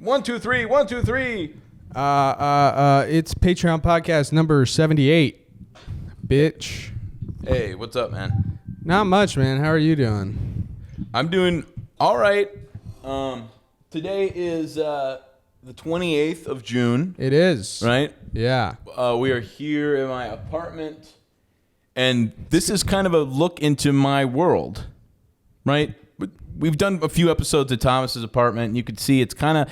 1, 2, 3, 1, 2, 3. It's Patreon podcast number 78. Bitch. Hey, what's up, man? Not much, man. How are you doing? I'm doing all right. Today is the 28th of June. It is. Right? Yeah. We are here in my apartment, and this is kind of a look into my world, right? We've done a few episodes of Thomas's apartment, and you can see it's kind of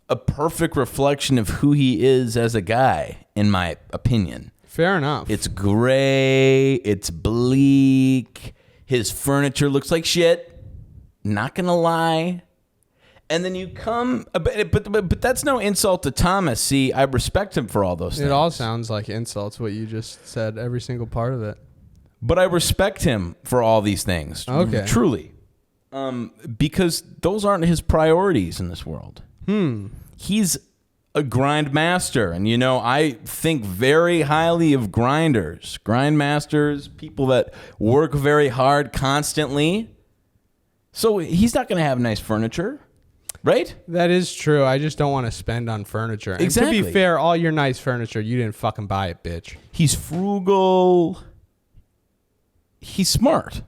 a perfect reflection of who he is as a guy, in my opinion. Fair enough. It's gray. It's bleak. His furniture looks like shit. Not gonna lie. And then you come, but that's no insult to Thomas. See, I respect him for all those things. It all sounds like insults, what you just said, every single part of it. But I respect him for all these things. Okay. Truly. Because those aren't his priorities in this world. He's a grind master. And, you know, I think very highly of grinders. Grind masters, people that work very hard constantly. So he's not going to have nice furniture. Right? That is true. I just don't want to spend on furniture. And exactly. to be fair, all your nice furniture, you didn't fucking buy it, bitch. He's frugal. He's smart.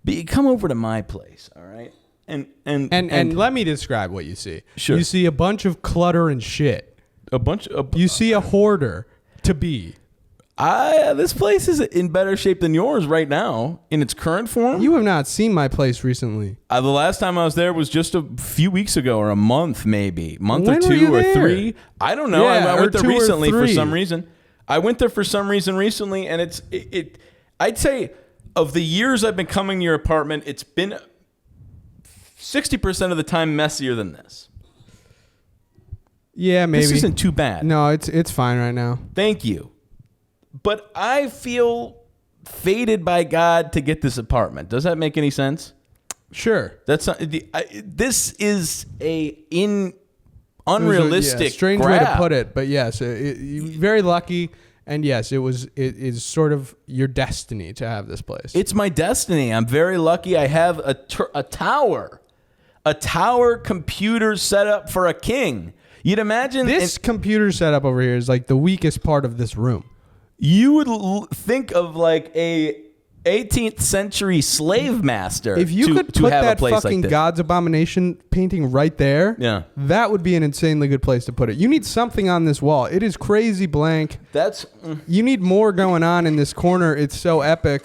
But you come over to my place, all right? And let me describe what you see. Sure. You see a bunch of clutter and shit. You see a hoarder to be. This place is in better shape than yours right now in its current form. You have not seen my place recently. The last time I was there was just a few weeks ago, or a month maybe. Month When or were you 2 or there? 3. I don't know. Yeah, I went there 2 or recently for 3. some reason. I went there for some reason recently, and it I'd say of the years I've been coming to your apartment, it's been 60% of the time messier than this. Yeah, maybe. This isn't too bad. No, it's fine right now. Thank you. But I feel fated by God to get this apartment. Does that make any sense? Sure. That's not, this is unrealistic. Strange grab. way to put it, but yes, you're very lucky. And yes, it is sort of your destiny to have this place. It's my destiny. I'm very lucky. I have a tower computer set up for a king. You'd imagine this computer setup over here is like the weakest part of this room. You would think of like a 18th century slave master. If you could put have that a place fucking like God's Abomination painting right there, yeah, that would be an insanely good place to put it. You need something on this wall. It is crazy blank. You need more going on in this corner. It's so epic,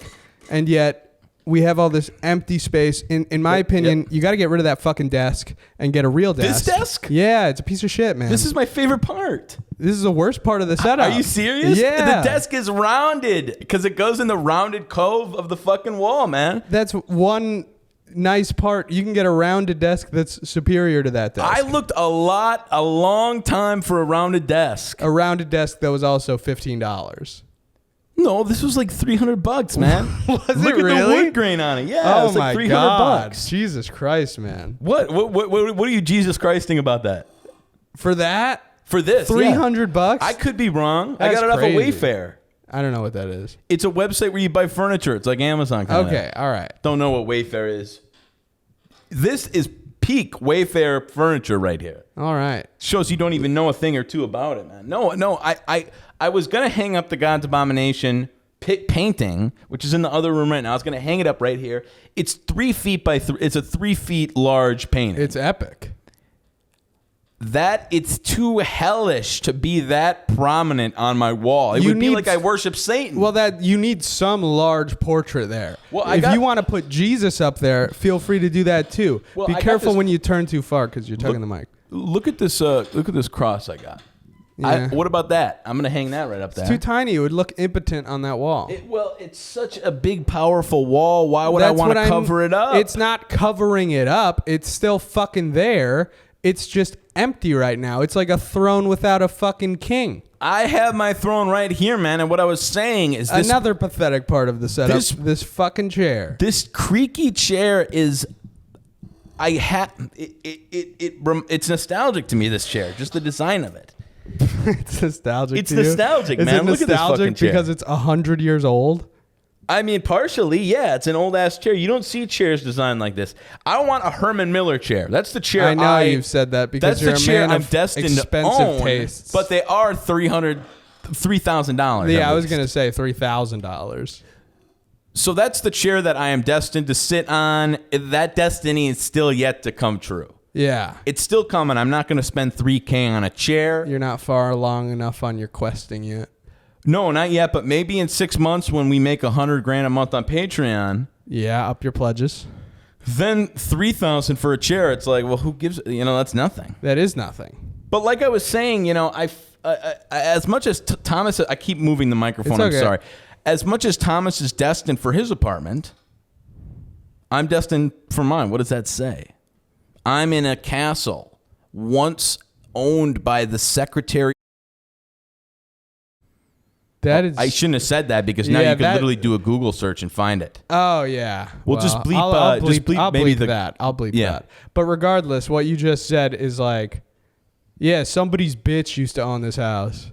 and yet we have all this empty space. In my opinion, you got to get rid of that fucking desk and get a real desk. This desk? Yeah, it's a piece of shit, man. This is my favorite part. This is the worst part of the setup. Are you serious? Yeah. The desk is rounded because it goes in the rounded cove of the fucking wall, man. That's one nice part. You can get a rounded desk that's superior to that desk. I looked a long time for a rounded desk. A rounded desk that was also $15. No, this was like $300, man. Was Look it at really? the wood grain on it. Yeah, Oh it's like my $300. God. Jesus Christ, man. What are you Jesus Christing about that? For that? For this, $300? I could be wrong. I That's got it off of crazy. Wayfair. I don't know what that is. It's a website where you buy furniture. It's like Amazon kind of. Okay, all right. Don't know what Wayfair is. This is peak Wayfair furniture right here. All right. Shows you don't even know a thing or two about it, man. No. I was gonna hang up the God's Abomination painting, which is in the other room right now. I was gonna hang it up right here. It's 3 feet by 3. It's a 3 feet large painting. It's epic. It's too hellish to be that prominent on my wall. It would be like I worship Satan. Well, you need some large portrait there. Well, if you want to put Jesus up there, feel free to do that too. Well, be careful when you turn too far because you're tugging the mic. Look at this. Look at this cross I got. Yeah. What about that? I'm gonna hang that right up there. It's too tiny. It would look impotent on that wall. It's such a big, powerful wall. Why would I want to cover it up? It's not covering it up. It's still fucking there. It's just empty right now. It's like a throne without a fucking king. I have my throne right here, man. And what I was saying is this. Another pathetic part of the setup. This fucking chair. This creaky chair is. It's nostalgic to me. This chair, just the design of it. It's nostalgic. It's nostalgic, man. Is it Look at this fucking nostalgic chair. because it's 100 years old? I mean, partially, yeah. It's an old-ass chair. You don't see chairs designed like this. I want a Herman Miller chair. That's the chair I know you've said that because you're a man of destined expensive to own, tastes. but they are $3,000. Yeah, I was going to say $3,000. So that's the chair that I am destined to sit on. That destiny is still yet to come true. Yeah. It's still coming. I'm not going to spend $3,000 on a chair. You're not far along enough on your questing yet. No, not yet, but maybe in 6 months when we make $100,000 a month on Patreon. Yeah, up your pledges. Then $3,000 for a chair. It's like, well, who gives? That's nothing. That is nothing. But like I was saying, I as much as Thomas, I keep moving the microphone. It's okay. I'm sorry. As much as Thomas is destined for his apartment, I'm destined for mine. What does that say? I'm in a castle once owned by the secretary. That is. I shouldn't have said that because now you can literally do a Google search and find it. Oh yeah. Well, just bleep. I'll maybe bleep that. I'll bleep that. But regardless, what you just said is like, yeah, somebody's bitch used to own this house.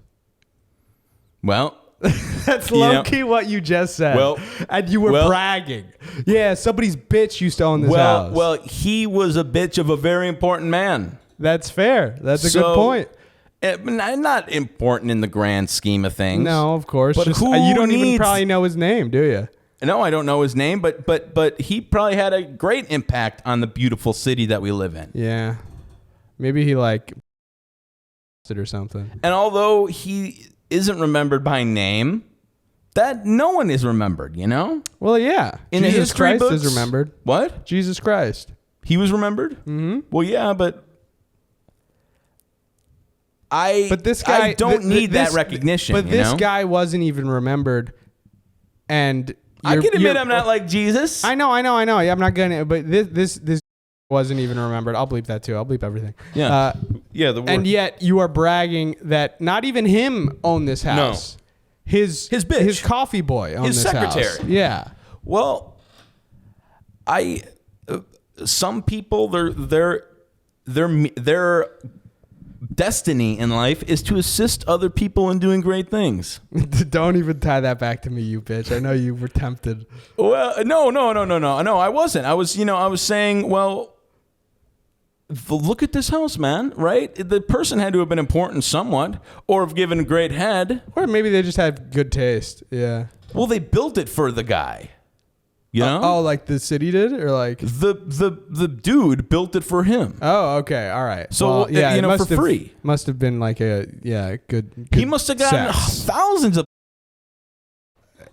Well, that's low key what you just said. Well, and you were bragging. Yeah, somebody's bitch used to own this house. Well, he was a bitch of a very important man. That's fair. That's a good point. Not important in the grand scheme of things. No, of course. But you don't even probably know his name, do you? No, I don't know his name, but he probably had a great impact on the beautiful city that we live in. Yeah. Maybe he like it or something. And although he isn't remembered by name, that no one is remembered, Well, yeah. In Jesus the history Christ books, is remembered. What? Jesus Christ. He was remembered? Mm-hmm. Well, yeah, but this guy, I don't need that recognition. But this guy wasn't even remembered, and I can admit I'm not like Jesus. I know. I'm not gonna. But this wasn't even remembered. I'll bleep that too. I'll bleep everything. Yeah. And yet you are bragging that not even him owned this house. No. His bitch, his coffee boy, owned this secretary. House. Yeah. Well, some people their destiny in life is to assist other people in doing great things. Don't even tie that back to me, you bitch. I know you were tempted. Well, no, I wasn't. I was saying, well, look at this house, man, right? The person had to have been important somewhat, or have given great head. Or maybe they just had good taste, yeah. Well, they built it for the guy. Like the city did, or like the dude built it for him. Oh, okay, all right. So for free. Must have been like good. He must have gotten thousands of,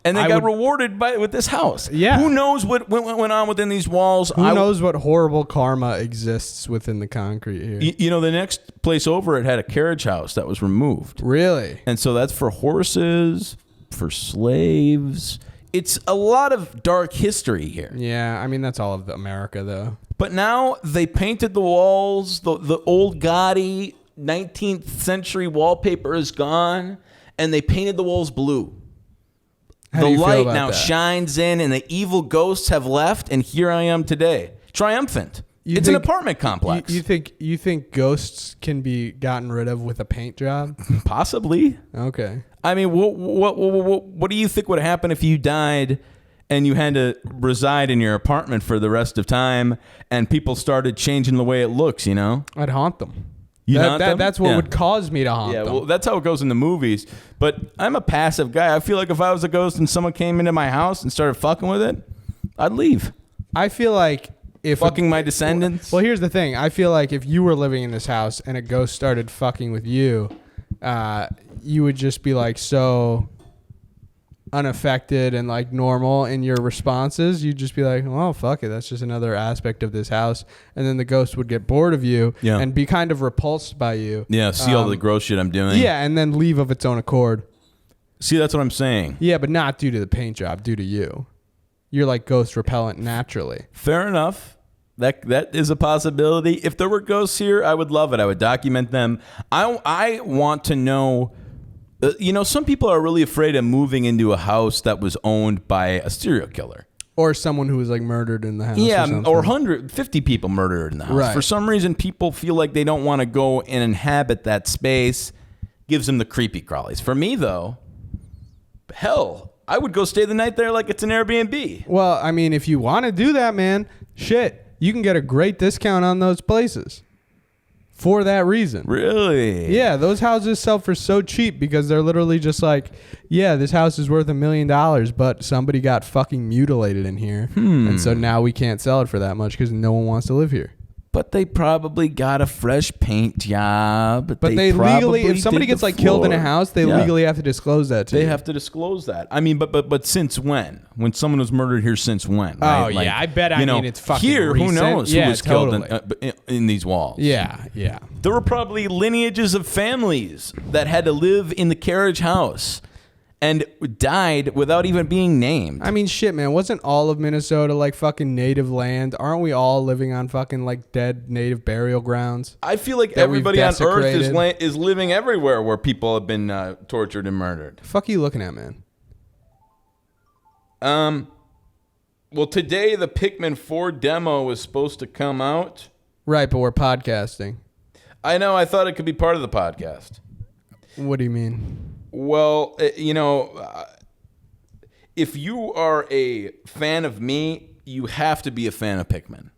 and they got rewarded with this house. Yeah. Who knows what went on within these walls? Who knows what horrible karma exists within the concrete here? The next place over, it had a carriage house that was removed. Really? And so that's for horses, for slaves. It's a lot of dark history here. Yeah, I mean, that's all of America, though. But now they painted the walls. The old gaudy 19th century wallpaper is gone, and they painted the walls blue. The light now shines in, and the evil ghosts have left, and here I am today, triumphant. It's an apartment complex. You think ghosts can be gotten rid of with a paint job? Possibly. Okay. I mean, what do you think would happen if you died and you had to reside in your apartment for the rest of time, and people started changing the way it looks? I'd haunt them. That's what would cause me to haunt them. Well, that's how it goes in the movies. But I'm a passive guy. I feel like if I was a ghost and someone came into my house and started fucking with it, I'd leave. I feel like if fucking my descendants. Well, here's the thing. I feel like if you were living in this house and a ghost started fucking with you, you would just be like so unaffected and like normal in your responses. You'd just be like, well, fuck it, that's just another aspect of this house. And then the ghost would get bored of you and be kind of repulsed by you. Yeah, see all the gross shit I'm doing. Yeah, and then leave of its own accord. See, that's what I'm saying. Yeah, but not due to the paint job, due to you. You're like ghost repellent naturally. Fair enough. That is a possibility. If there were ghosts here, I would love it. I would document them. I want to know. Some people are really afraid of moving into a house that was owned by a serial killer. Or someone who was like murdered in the house. Yeah, or 150 people murdered in the house. Right. For some reason, people feel like they don't want to go and inhabit that space. Gives them the creepy crawlies. For me, though, hell, I would go stay the night there like it's an Airbnb. Well, I mean, if you want to do that, man, shit, you can get a great discount on those places for that reason. Really? Yeah, those houses sell for so cheap because they're literally just like, yeah, this house is worth $1 million, but somebody got fucking mutilated in here. And so now we can't sell it for that much because no one wants to live here. But they probably got a fresh paint job. But they legally, if somebody gets like killed in a house, they legally have to disclose that to you. They have to disclose that. I mean, but since when? When someone was murdered here, since when? Oh, right? yeah, I bet. I mean, it's fucking here. recent. Who knows who was totally. killed in these walls? Yeah. There were probably lineages of families that had to live in the carriage house and died without even being named. I mean, shit, man. Wasn't all of Minnesota like fucking native land? Aren't we all living on fucking like dead native burial grounds? I feel like everybody on Earth is living everywhere where people have been tortured and murdered. The fuck are you looking at, man? Well, today the Pikmin 4 demo was supposed to come out. Right, but we're podcasting. I know. I thought it could be part of the podcast. What do you mean? Well, if you are a fan of me, you have to be a fan of Pikmin.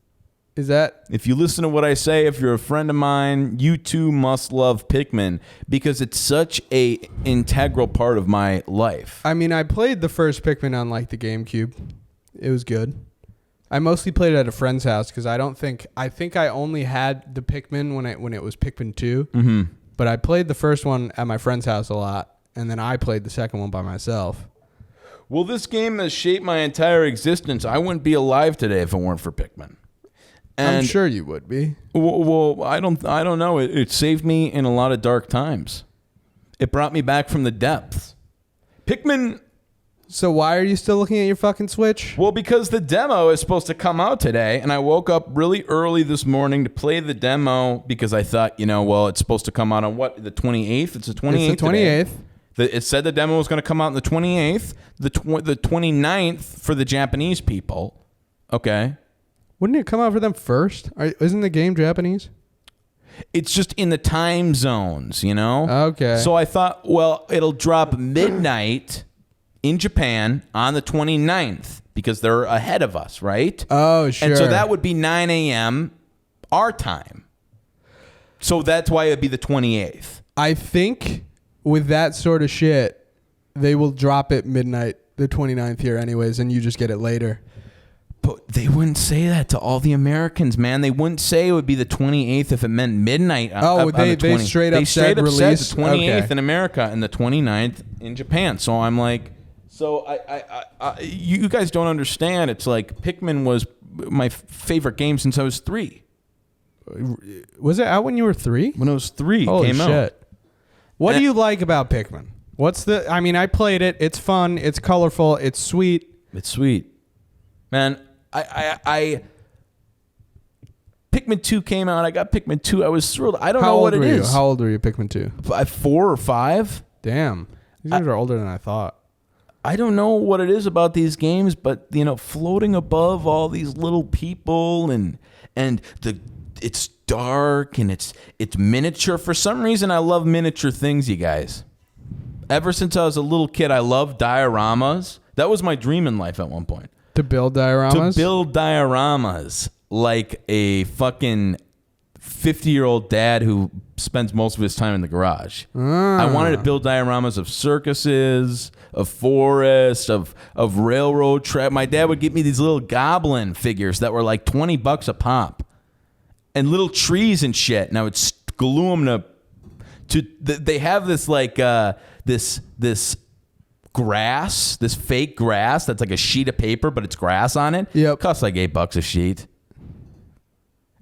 Is that? If you listen to what I say, if you're a friend of mine, you too must love Pikmin because it's such a integral part of my life. I mean, I played the first Pikmin on like the GameCube. It was good. I mostly played it at a friend's house because I think I only had the Pikmin when it was Pikmin 2. Mm-hmm. But I played the first one at my friend's house a lot. And then I played the second one by myself. Well, this game has shaped my entire existence. I wouldn't be alive today if it weren't for Pikmin. And I'm sure you would be. Well, I don't know. It saved me in a lot of dark times. It brought me back from the depths. Pikmin. So why are you still looking at your fucking Switch? Well, because the demo is supposed to come out today, and I woke up really early this morning to play the demo because I thought, it's supposed to come out on what? The 28th? It's the 28th. It's the 28th. It said the demo was going to come out on the 28th, the 29th for the Japanese people. Okay. Wouldn't it come out for them first? Isn't the game Japanese? It's just in the time zones, Okay. So I thought, well, it'll drop midnight in Japan on the 29th because they're ahead of us, right? Oh, sure. And so that would be 9 a.m. our time. So that's why it would be the 28th. I think with that sort of shit, they will drop it midnight the 29th here anyways, and you just get it later. But they wouldn't say that to all the Americans, man. They wouldn't say it would be the 28th if it meant midnight. They straight up said the release? 28th in America and the 29th in Japan. So I'm like, you guys don't understand. It's like Pikmin was my favorite game since I was 3. Was it out when you were 3? When I was 3, Holy came shit. out. What do you like about Pikmin? I played it. It's fun. It's colorful. It's sweet. It's sweet. Man, I Pikmin 2 came out. I got Pikmin 2. I was thrilled. I don't know what it is. How old were you, Pikmin 2? 4 or 5. Damn. These games are older than I thought. I don't know what it is about these games, but floating above all these little people and it's dark and it's miniature. For some reason, I love miniature things, you guys. Ever since I was a little kid, I loved dioramas. That was my dream in life at one point. To build dioramas? To build dioramas like a fucking 50-year-old dad who spends most of his time in the garage. I wanted to build dioramas of circuses, of forests, of railroad track. My dad would get me these little goblin figures that were like $20 a pop, and little trees and shit. And I would glue them to. They have this like this grass, this fake grass that's like a sheet of paper, but it's grass on it. Yep. It costs like $8 a sheet.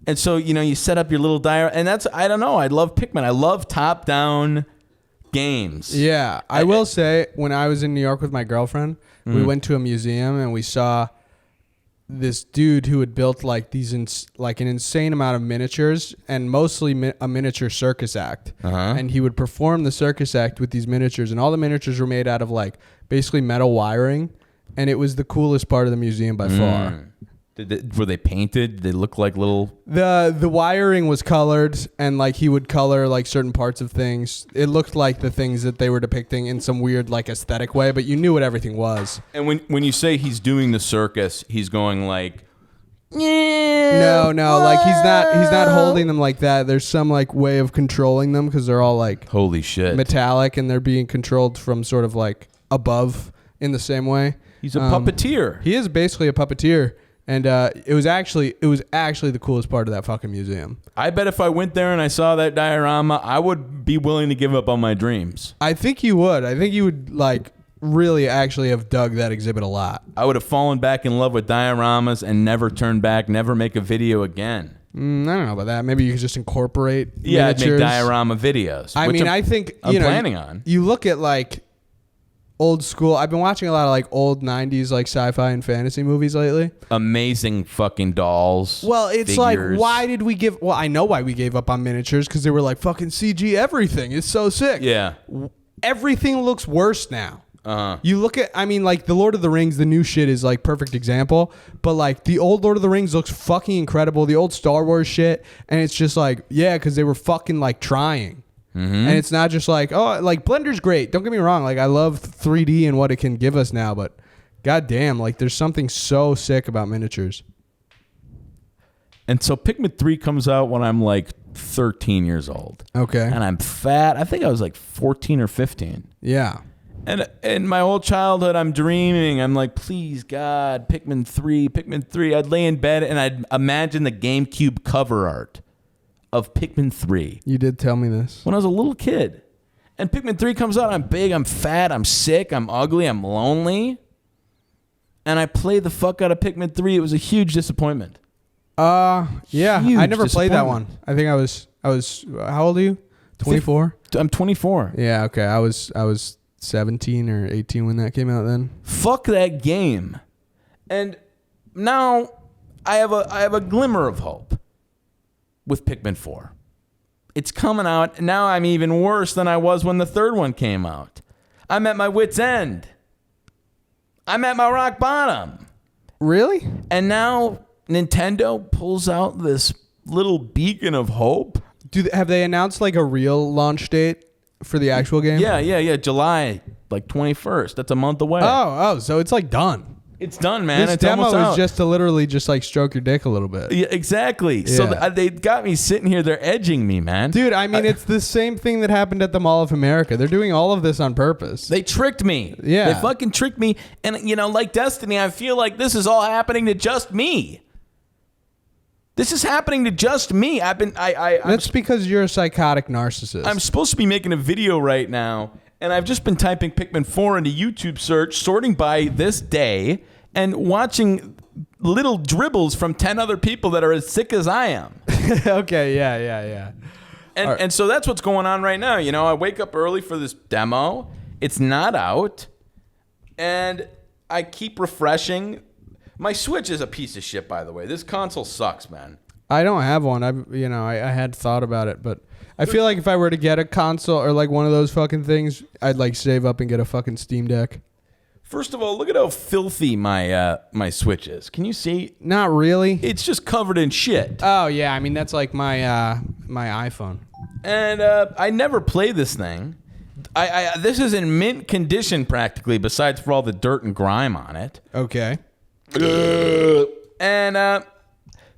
And so, you set up your little diorama, and I don't know, I love Pikmin. I love top-down games. Yeah. I will say, when I was in New York with my girlfriend, we went to a museum, and we saw this dude who had built like an insane amount of miniatures, and mostly a miniature circus act. And he would perform the circus act with these miniatures, and all the miniatures were made out of like basically metal wiring, and it was the coolest part of the museum by far. Were they painted? Did they look like little... The wiring was colored, and like he would color like certain parts of things. It looked like the things that they were depicting in some weird like aesthetic way, but you knew what everything was. And when you say he's doing the circus, he's going like... No, like he's not holding them like that. There's some like way of controlling them because they're all like holy shit metallic, and they're being controlled from sort of like above in the same way. He's a puppeteer. He is basically a puppeteer. And it was actually the coolest part of that fucking museum. I bet if I went there and I saw that diorama, I would be willing to give up on my dreams. I think you would. I think you would like really actually have dug that exhibit a lot. I would have fallen back in love with dioramas and never turn back, never make a video again. I don't know about that. Maybe you could just incorporate I'd miniatures. make diorama videos. I think I'm planning on. You look at like old school. I've been watching a lot of like old 90s like sci-fi and fantasy movies lately. Amazing fucking dolls. Well, it's figures. like, why did we give... Well, I know why we gave up on miniatures, because they were like, fucking CG everything. It's so sick. Yeah. Everything looks worse now. You look at... I mean, like, the Lord of the Rings, the new shit is like perfect example. But like, the old Lord of the Rings looks fucking incredible. The old Star Wars shit. And it's just like, yeah, because they were fucking like trying. And it's not just like, oh, like Blender's great. Don't get me wrong. Like I love 3D and what it can give us now, but goddamn, like there's something so sick about miniatures. And so Pikmin 3 comes out when I'm like 13 years old. Okay. And I'm fat. I think I was like 14 or 15. Yeah. And in my whole childhood, I'm dreaming. I'm like, please, God, Pikmin 3. I'd lay in bed and I'd imagine the GameCube cover art of Pikmin 3. You did tell me this. When I was a little kid. And Pikmin 3 comes out, I'm big, I'm fat, I'm sick, I'm ugly, I'm lonely. And I played the fuck out of Pikmin 3. It was a huge disappointment. Yeah. Huge I never played that one. I think I was how old are you? 24? I'm 24. Yeah, okay. I was 17 or 18 when that came out then. Fuck that game. And now I have a glimmer of hope with Pikmin 4. It's coming out, and now I'm even worse than I was when the third one came out. I'm at my wit's end. I'm at my rock bottom. Really? And now Nintendo pulls out this little beacon of hope. Have they announced like a real launch date for the actual game? Yeah. July like 21st. That's a month away. Oh, so it's like done. It's done, man. This it's demo almost out. is just to literally just like stroke your dick a little bit. Yeah, exactly. Yeah. So they got me sitting here. They're edging me, man. Dude, I mean, it's the same thing that happened at the Mall of America. They're doing all of this on purpose. They tricked me. Yeah. They fucking tricked me. And, like Destiny, I feel like this is all happening to just me. This is happening to just me. That's because you're a psychotic narcissist. I'm supposed to be making a video right now, and I've just been typing Pikmin 4 into YouTube search, sorting by this day, and watching little dribbles from 10 other people that are as sick as I am. Okay, yeah. And so that's what's going on right now. I wake up early for this demo. It's not out. And I keep refreshing. My Switch is a piece of shit, by the way. This console sucks, man. I don't have one. I had thought about it, but I feel like if I were to get a console or like one of those fucking things, I'd like save up and get a fucking Steam Deck. First of all, look at how filthy my Switch is. Can you see? Not really. It's just covered in shit. Oh yeah, I mean that's like my my iPhone. And I never play this thing. This is in mint condition practically, besides for all the dirt and grime on it. Okay. And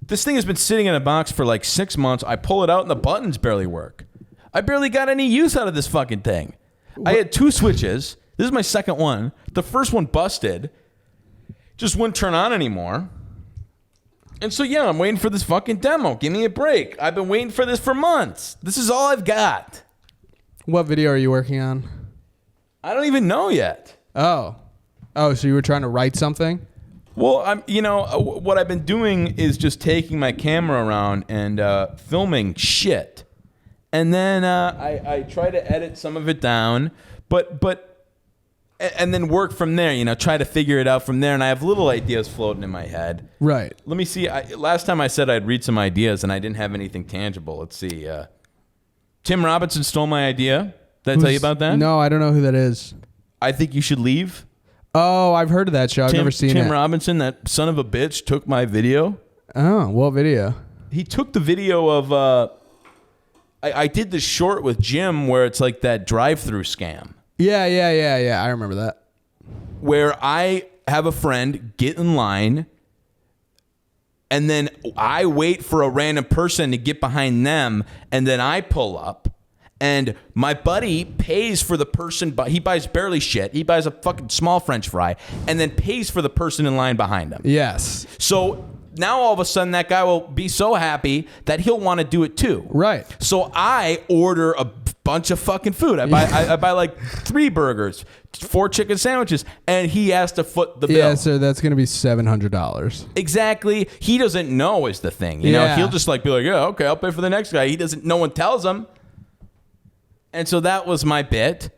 this thing has been sitting in a box for like 6 months. I pull it out and the buttons barely work. I barely got any use out of this fucking thing. I had 2 Switches. This is my second one. The first one busted. Just wouldn't turn on anymore. And so, yeah, I'm waiting for this fucking demo. Give me a break. I've been waiting for this for months. This is all I've got. What video are you working on? I don't even know yet. Oh, so you were trying to write something? Well, what I've been doing is just taking my camera around and filming shit. And then I try to edit some of it down, and then work from there, try to figure it out from there. And I have little ideas floating in my head. Right. Let me see. Last time I said I'd read some ideas, and I didn't have anything tangible. Let's see. Tim Robinson stole my idea. Did I tell you about that? No, I don't know who that is. I think you should leave. Oh, I've heard of that show. I've never seen it. Tim Robinson, that son of a bitch, took my video. Oh, what video? He took the video of... I did the short with Jim where it's like that drive-through scam. Yeah. I remember that. Where I have a friend get in line, and then I wait for a random person to get behind them, and then I pull up, and my buddy pays for the person, but he buys barely shit. He buys a fucking small French fry, and then pays for the person in line behind him. Yes. So now all of a sudden that guy will be so happy that he'll want to do it too. Right. So I order a bunch of fucking food. I buy like 3 burgers, 4 chicken sandwiches, and he has to foot the bill. Yeah, so that's going to be $700. Exactly. He doesn't know is the thing. You know, he'll just like be like, yeah, okay, I'll pay for the next guy. He doesn't, no one tells him. And so that was my bit.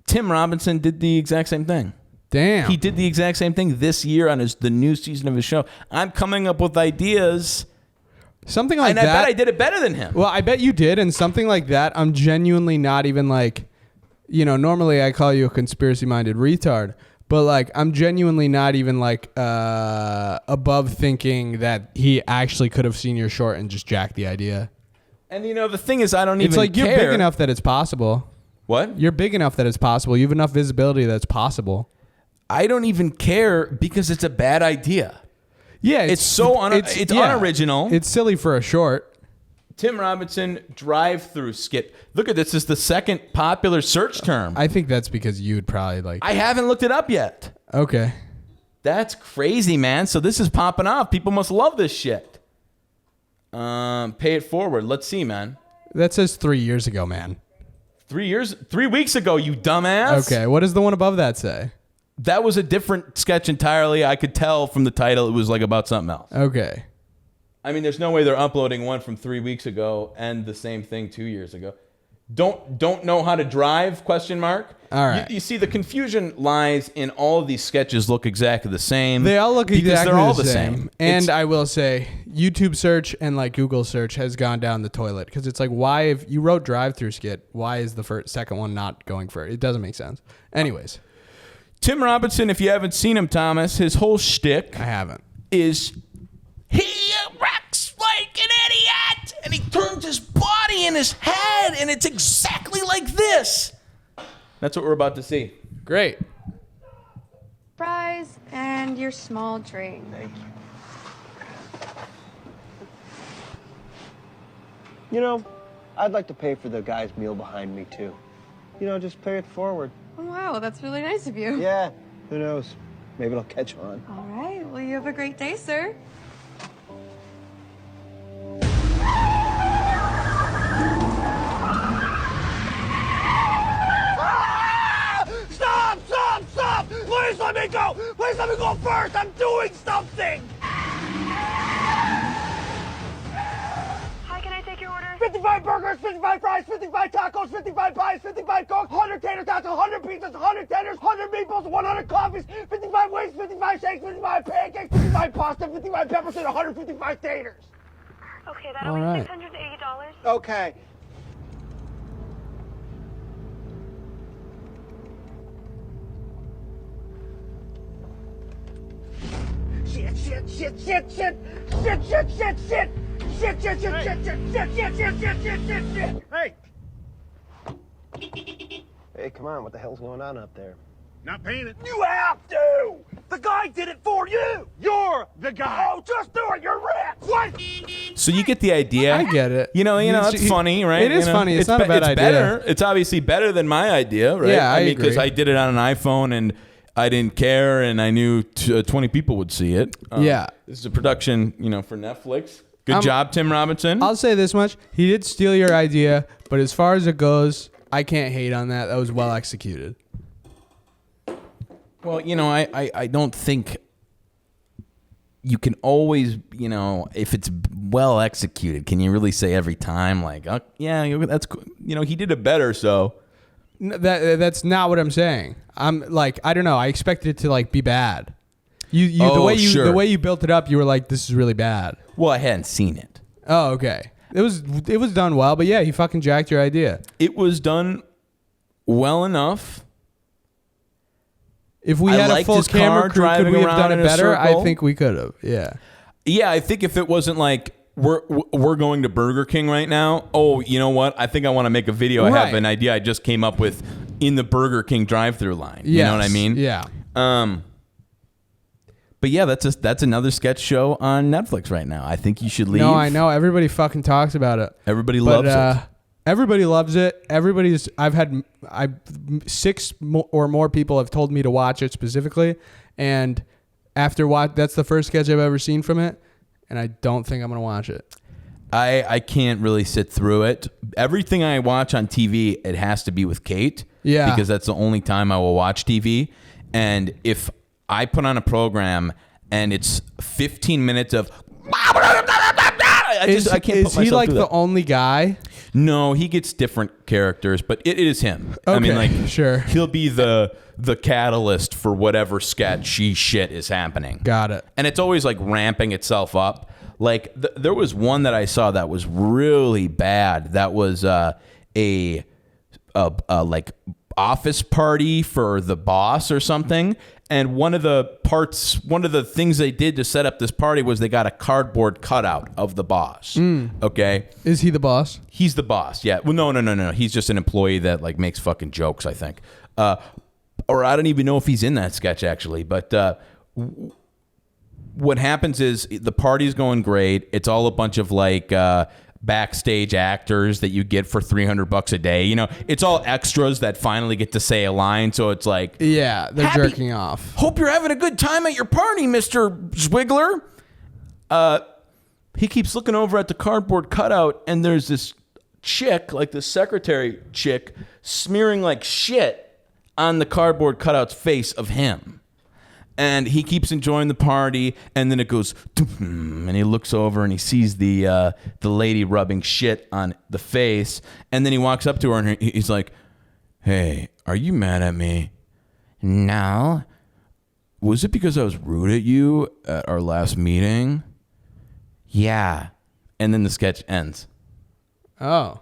Tim Robinson did the exact same thing. Damn. He did the exact same thing this year on the new season of his show. I'm coming up with ideas. Something like that. And I bet I did it better than him. Well, I bet you did. And something like that, I'm genuinely not even like, normally I call you a conspiracy-minded retard. But like, I'm genuinely not even like above thinking that he actually could have seen your short and just jacked the idea. And the thing is, I don't even care. It's like you're big enough that it's possible. What? You're big enough that it's possible. You have enough visibility that it's possible. I don't even care because it's a bad idea. Yeah, it's so unoriginal. It's silly for a short. Tim Robinson drive-through skit. Look at this. This is the second popular search term. I think that's because you'd probably like... I haven't looked it up yet. Okay. That's crazy, man. So this is popping off. People must love this shit. Pay it forward. Let's see, man. That says 3 years ago, man. 3 weeks ago, you dumbass. Okay. What does the one above that say? That was a different sketch entirely. I could tell from the title it was like about something else. Okay. I mean, there's no way they're uploading one from 3 weeks ago and the same thing 2 years ago. Don't know how to drive? Question mark. All right. You see, the confusion lies in all of these sketches look exactly the same. They all look exactly they're all the same. And I will say, YouTube search and like Google search has gone down the toilet because it's like, why if you wrote drive-through skit, why is the second one not going for it? It doesn't make sense. Anyways. Tim Robinson, if you haven't seen him, Thomas, his whole shtick I haven't. Is he acts like an idiot, and he turns his body and his head, and it's exactly like this. That's what we're about to see. Great. Fries and your small drink. Thank you. I'd like to pay for the guy's meal behind me, too. Just pay it forward. Oh, wow, that's really nice of you. Yeah, who knows? Maybe it'll catch on. All right, well, you have a great day, sir. Stop! Please let me go! Please let me go first! I'm doing something! How can I take your order? 55 burgers, 55 fries, 55 tacos, 55 pies, 55 cokes, 100 tater tots, 100 pizzas, 100 tenders, 100 meatballs, 100 coffees, 55 wings, 55 shakes, 55 pancakes, 55 pasta, 55 peppers, and 155 taters. Okay, that'll be right. $680. Okay. Shit! Hey! Hey, come on. What the hell's going on up there? Not paying it. You have to! The guy did it for you! You're the guy! Oh, just do it! You're rich! What? So you get the idea. I get it. It's funny, right? It is funny. It's not a bad idea. Better. It's obviously better than my idea, right? Yeah, I mean, agree. because I did it on an iPhone and I didn't care, and I knew 20 people would see it. Yeah. This is a production, for Netflix. Good job, Tim Robinson. I'll say this much. He did steal your idea, but as far as it goes, I can't hate on that. That was well executed. Well, I don't think you can always, if it's well executed, can you really say every time, like, oh, yeah, that's, he did it better, so. That's not what I'm saying. I'm like, I don't know. I expected it to like be bad. The way you built it up, you were like, this is really bad. Well, I hadn't seen it. Oh, okay. It was done well, but yeah, he fucking jacked your idea. It was done well enough. If we I had a liked full his camera car crew, could driving we have around done in it a better? I circle. think we could have. Yeah. Yeah, I think if it wasn't like we're going to Burger King right now. Oh, you know what? I think I want to make a video. I have Right. an idea I just came up with in the Burger King drive-through line. You know what I Yes. mean? Yeah. But yeah, that's another sketch show on Netflix right now. I think you should leave. No, I know. Everybody fucking talks about it. Everybody But, loves it. Everybody loves it. I've had 6 or more people have told me to watch it specifically, and that's the first sketch I've ever seen from it, and I don't think I'm gonna watch it. I can't really sit through it. Everything I watch on TV, it has to be with Kate. Yeah. Because that's the only time I will watch TV. And if I put on a program and it's 15 minutes of I can't put Is he myself like through the that. only guy? No, he gets different characters, but it is him. I mean, Okay, like, sure. he'll be the catalyst for whatever sketchy shit is happening. Got it. And it's always like ramping itself up. Like there was one that I saw that was really bad. That was a like office party for the boss or something. And one of the things they did to set up this party was they got a cardboard cutout of the boss. Okay. Is he the boss? He's the boss. Yeah. Well, no. He's just an employee that like makes fucking jokes, I think. Or I don't even know if he's in that sketch actually. But what happens is the party's going great. It's all a bunch of like backstage actors that you get for $300 a day. You know, it's all extras that finally get to say a line. So it's like, Yeah, they're Happy- jerking off. hope you're having a good time at your party, Mr. Zwigler. He keeps looking over at the cardboard cutout, and there's this chick, like the secretary chick, smearing like shit on the cardboard cutout's face of him. And he keeps enjoying the party, and then it goes, and he looks over and he sees the lady rubbing shit on the face, and then he walks up to her and he's like, "Hey, are you mad at me?" "No." "Was it because I was rude at you at our last meeting?" "Yeah." And then the sketch ends. Oh.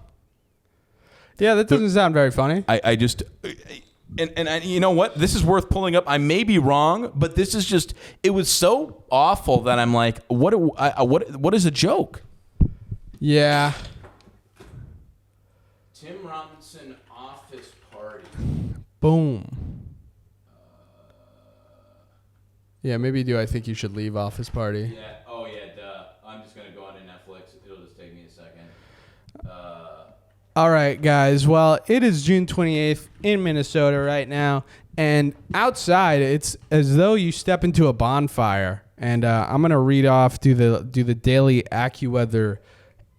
Yeah, that doesn't sound very funny. I just... And you know what? This is worth pulling up. I may be wrong, but this is just... It was so awful that I'm like, what is a joke? Yeah. Tim Robinson office party. Boom. Yeah, maybe do I think you should leave Office Party? Yeah. Oh, yeah, duh. I'm just going to go on to Netflix. It'll just take me a second. All right, guys. Well, it is June 28th in Minnesota right now, and outside it's as though you step into a bonfire. And I'm gonna read off do the daily AccuWeather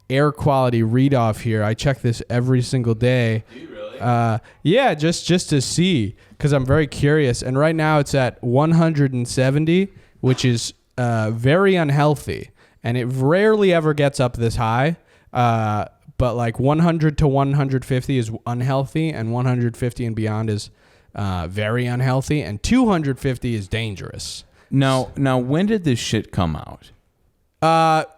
air quality read off here. I check this every single day. Do you really? Yeah, just to see because I'm very curious. And right now it's at 170, which is very unhealthy, and it rarely ever gets up this high. But like 100 to 150 is unhealthy, and 150 and beyond is very unhealthy, and 250 is dangerous. Now, when did this shit come out?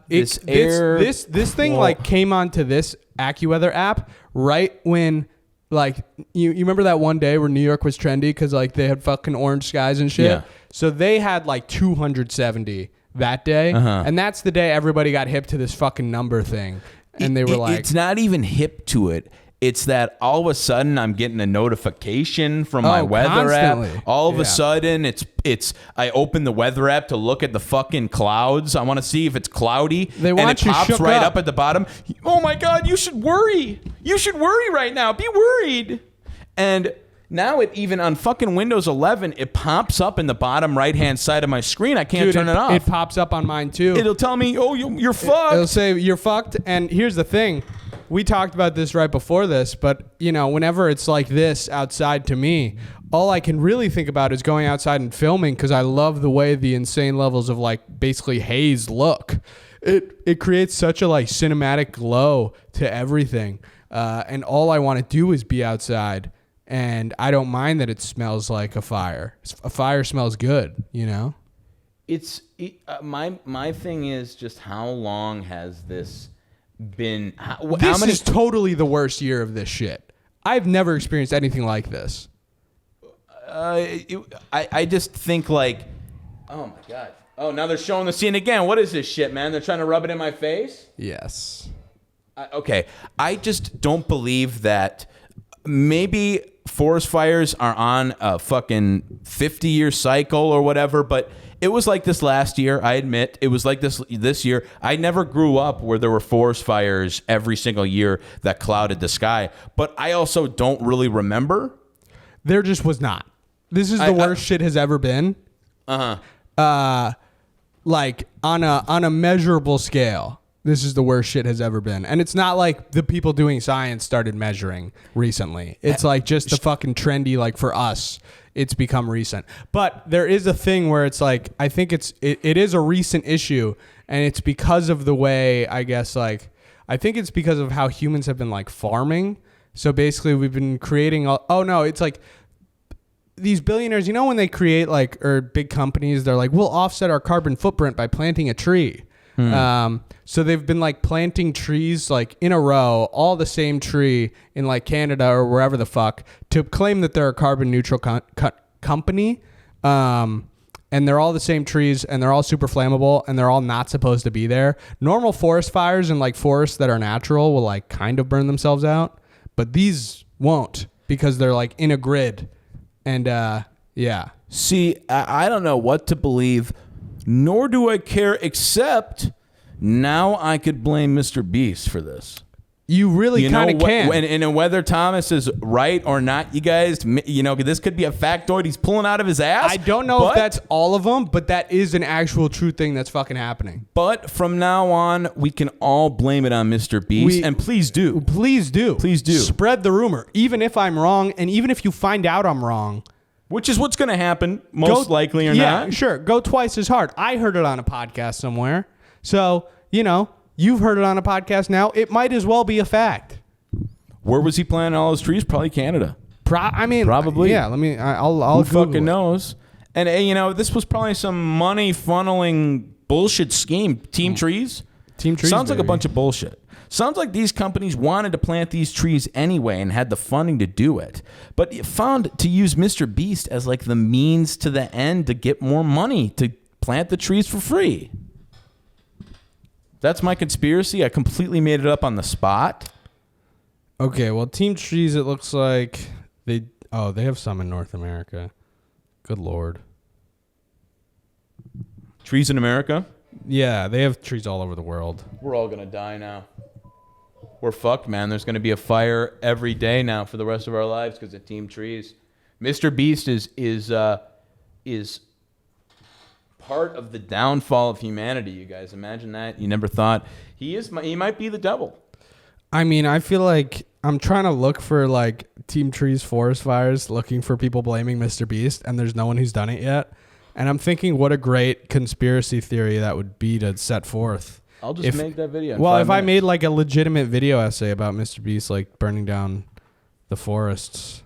This thing like came onto this AccuWeather app right when like you remember that one day where New York was trendy because like they had fucking orange skies and shit. Yeah. So they had like 270 that day, and that's the day everybody got hip to this fucking number thing. And they were like... It's not even hip to it. It's that all of a sudden I'm getting a notification from my weather constantly. app. All of Yeah. a sudden it's I open the weather app to look at the fucking clouds. I want to see if it's cloudy. They want and it you pops shook right up. up at the bottom. Oh my God, you should worry. You should worry right now. Be worried. And now it even on fucking Windows 11, it pops up in the bottom right-hand side of my screen. I can't turn it off. It pops up on mine too. It'll tell me, oh, you're fucked. It'll say you're fucked. And here's the thing. We talked about this right before this, but you know, whenever it's like this outside to me, all I can really think about is going outside and filming because I love the way the insane levels of like basically haze look. It creates such a like cinematic glow to everything. And all I want to do is be outside. And I don't mind that it smells like a fire. A fire smells good, you know? My thing is just how long has this been? This is totally the worst year of this shit. I've never experienced anything like this. I just think like, oh my God. Oh, now they're showing the scene again. What is this shit, man? They're trying to rub it in my face? Yes. Okay. I just don't believe that maybe forest fires are on a fucking 50-year cycle or whatever, but it was like this last year. I admit it was like this year. I never grew up where there were forest fires every single year that clouded the sky, but I also don't really remember. There just was not. This is the worst shit has ever been. Like on a measurable scale, this is the worst shit has ever been. And it's not like the people doing science started measuring recently. It's like just the fucking trendy, like for us, it's become recent. But there is a thing where it's like, I think it is a recent issue, and it's because of the way, I guess, like, I think it's because of how humans have been like farming. So basically we've been creating, it's like, these billionaires, you know, when they create like, or big companies, they're like, we'll offset our carbon footprint by planting a tree. So they've been like planting trees like in a row, all the same tree in like Canada or wherever the fuck, to claim that they're a carbon neutral company. And they're all the same trees, and they're all super flammable, and they're all not supposed to be there. Normal forest fires and like forests that are natural will like kind of burn themselves out, but these won't, because they're like in a grid. And yeah. See, I don't know what to believe, nor do I care, except now I could blame Mr. Beast for this. You really kind of can. And whether Thomas is right or not, you guys, you know, this could be a factoid he's pulling out of his ass. I don't know if that's all of them, but that is an actual true thing that's fucking happening. But from now on, we can all blame it on Mr. Beast. And please do. Please do. Please do. Spread the rumor, even if I'm wrong, and even if you find out I'm wrong. Which is what's going to happen, most likely or not. Yeah, sure. Go twice as hard. I heard it on a podcast somewhere. So, you know, you've heard it on a podcast now. It might as well be a fact. Where was he planting all his trees? Probably Canada. Probably. Yeah, I'll Who fucking knows? And, you know, this was probably some money funneling bullshit scheme. Team trees? Team trees, sounds baby. like a bunch of bullshit. Sounds like these companies wanted to plant these trees anyway and had the funding to do it. But found to use Mr. Beast as like the means to the end to get more money to plant the trees for free. That's my conspiracy. I completely made it up on the spot. Okay, well, Team Trees, it looks like they have some in North America. Good Lord. Trees in America? Yeah, they have trees all over the world. We're all going to die now. We're fucked, man. There's going to be a fire every day now for the rest of our lives because of Team Trees. Mr. Beast is part of the downfall of humanity, you guys. Imagine that. You never thought. He might be the devil. I mean, I feel like I'm trying to look for like Team Trees forest fires, looking for people blaming Mr. Beast, and there's no one who's done it yet. And I'm thinking what a great conspiracy theory that would be to set forth. I'll just make that video. Well, if I made like a legitimate video essay about Mr. Beast, like burning down the forests.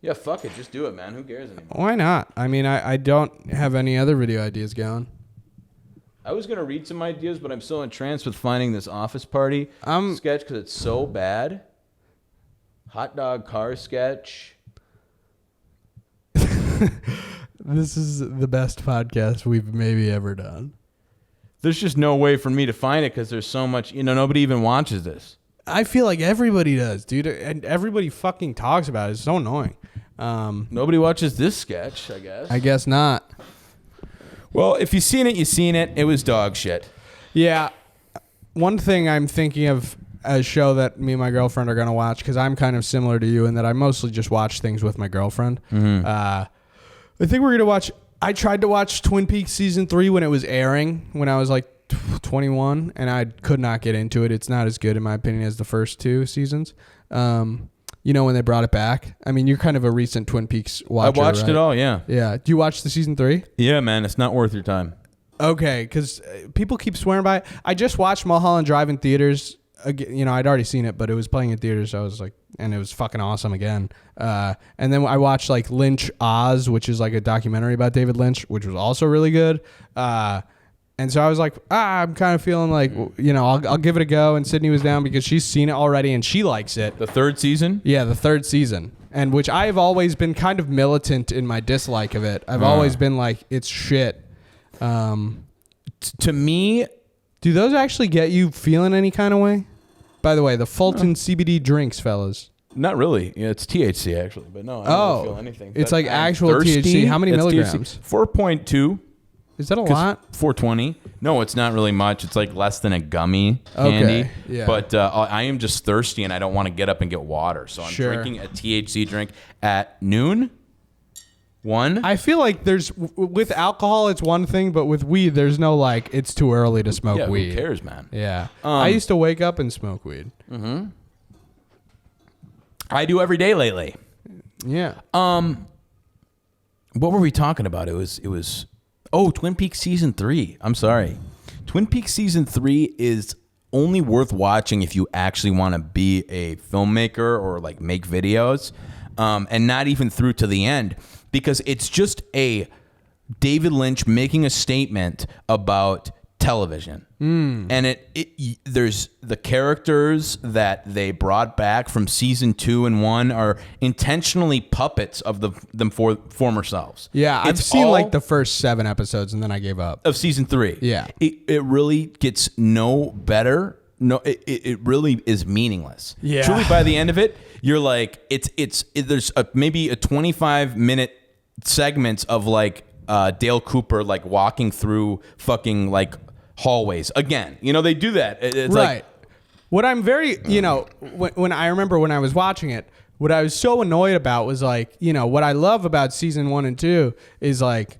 Yeah, fuck it. Just do it, man. Who cares anymore? Why not? I mean, I don't have any other video ideas going. I was going to read some ideas, but I'm so entranced with finding this Office Party sketch because it's so bad. Hot dog car sketch. This is the best podcast we've maybe ever done. There's just no way for me to find it because there's so much, nobody even watches this. I feel like everybody does, dude. And everybody fucking talks about it. It's so annoying. Nobody watches this sketch, I guess. I guess not. Well, if you've seen it, you've seen it. It was dog shit. Yeah. One thing I'm thinking of a show that me and my girlfriend are going to watch, because I'm kind of similar to you in that I mostly just watch things with my girlfriend. Mm-hmm. I think we're going to watch... I tried to watch Twin Peaks Season 3 when it was airing, when I was like 21, and I could not get into it. It's not as good, in my opinion, as the first two seasons. When they brought it back. I mean, you're kind of a recent Twin Peaks watcher, I watched right? it all, yeah. Yeah. Do you watch the Season 3? Yeah, man. It's not worth your time. Okay, because people keep swearing by it. I just watched Mulholland Drive in theaters. Again, I'd already seen it, but it was playing in theaters. So I was like, and it was fucking awesome again. And then I watched like Lynch Oz, which is like a documentary about David Lynch, which was also really good. And so I was like, I'm kind of feeling like, I'll give it a go. And Sydney was down because she's seen it already and she likes it. The third season? Yeah, the third season. and which I've always been kind of militant in my dislike of it. I've always been like, it's shit. To me, do those actually get you feeling any kind of way? By the way, the Fulton CBD drinks, fellas. not really. Yeah, it's THC actually, but no, I don't really feel anything. It's But like I'm actual thirsty. THC. How many It's milligrams? 4.2. Is that a lot? 420. No, it's not really much. It's like less than a gummy candy. Okay, yeah. But I am just thirsty and I don't want to get up and get water. So I'm Sure. drinking a THC drink at noon. 1. I feel like there's with alcohol it's one thing, but with weed there's no like it's too early to smoke yeah, weed. Who cares, man? Yeah. I used to wake up and smoke weed. I do every day lately. Yeah. What were we talking about? It was Twin Peaks season 3. I'm sorry. Twin Peaks season 3 is only worth watching if you actually want to be a filmmaker or like make videos, and not even through to the end, because it's just a David Lynch making a statement about television. And there's the characters that they brought back from season 2 and 1 are intentionally puppets of them former selves. Yeah, I've It's seen all like the first 7 episodes and then I gave up. of season 3. Yeah. It really gets no better. No, it really is meaningless. Yeah. Truly, by the end of it, you're like, there's maybe a 25-minute segments of like Dale Cooper like walking through fucking like hallways again. You know, they do that. It's Right. like, What I'm very, when I remember when I was watching it, what I was so annoyed about was like, what I love about season 1 and 2 is like,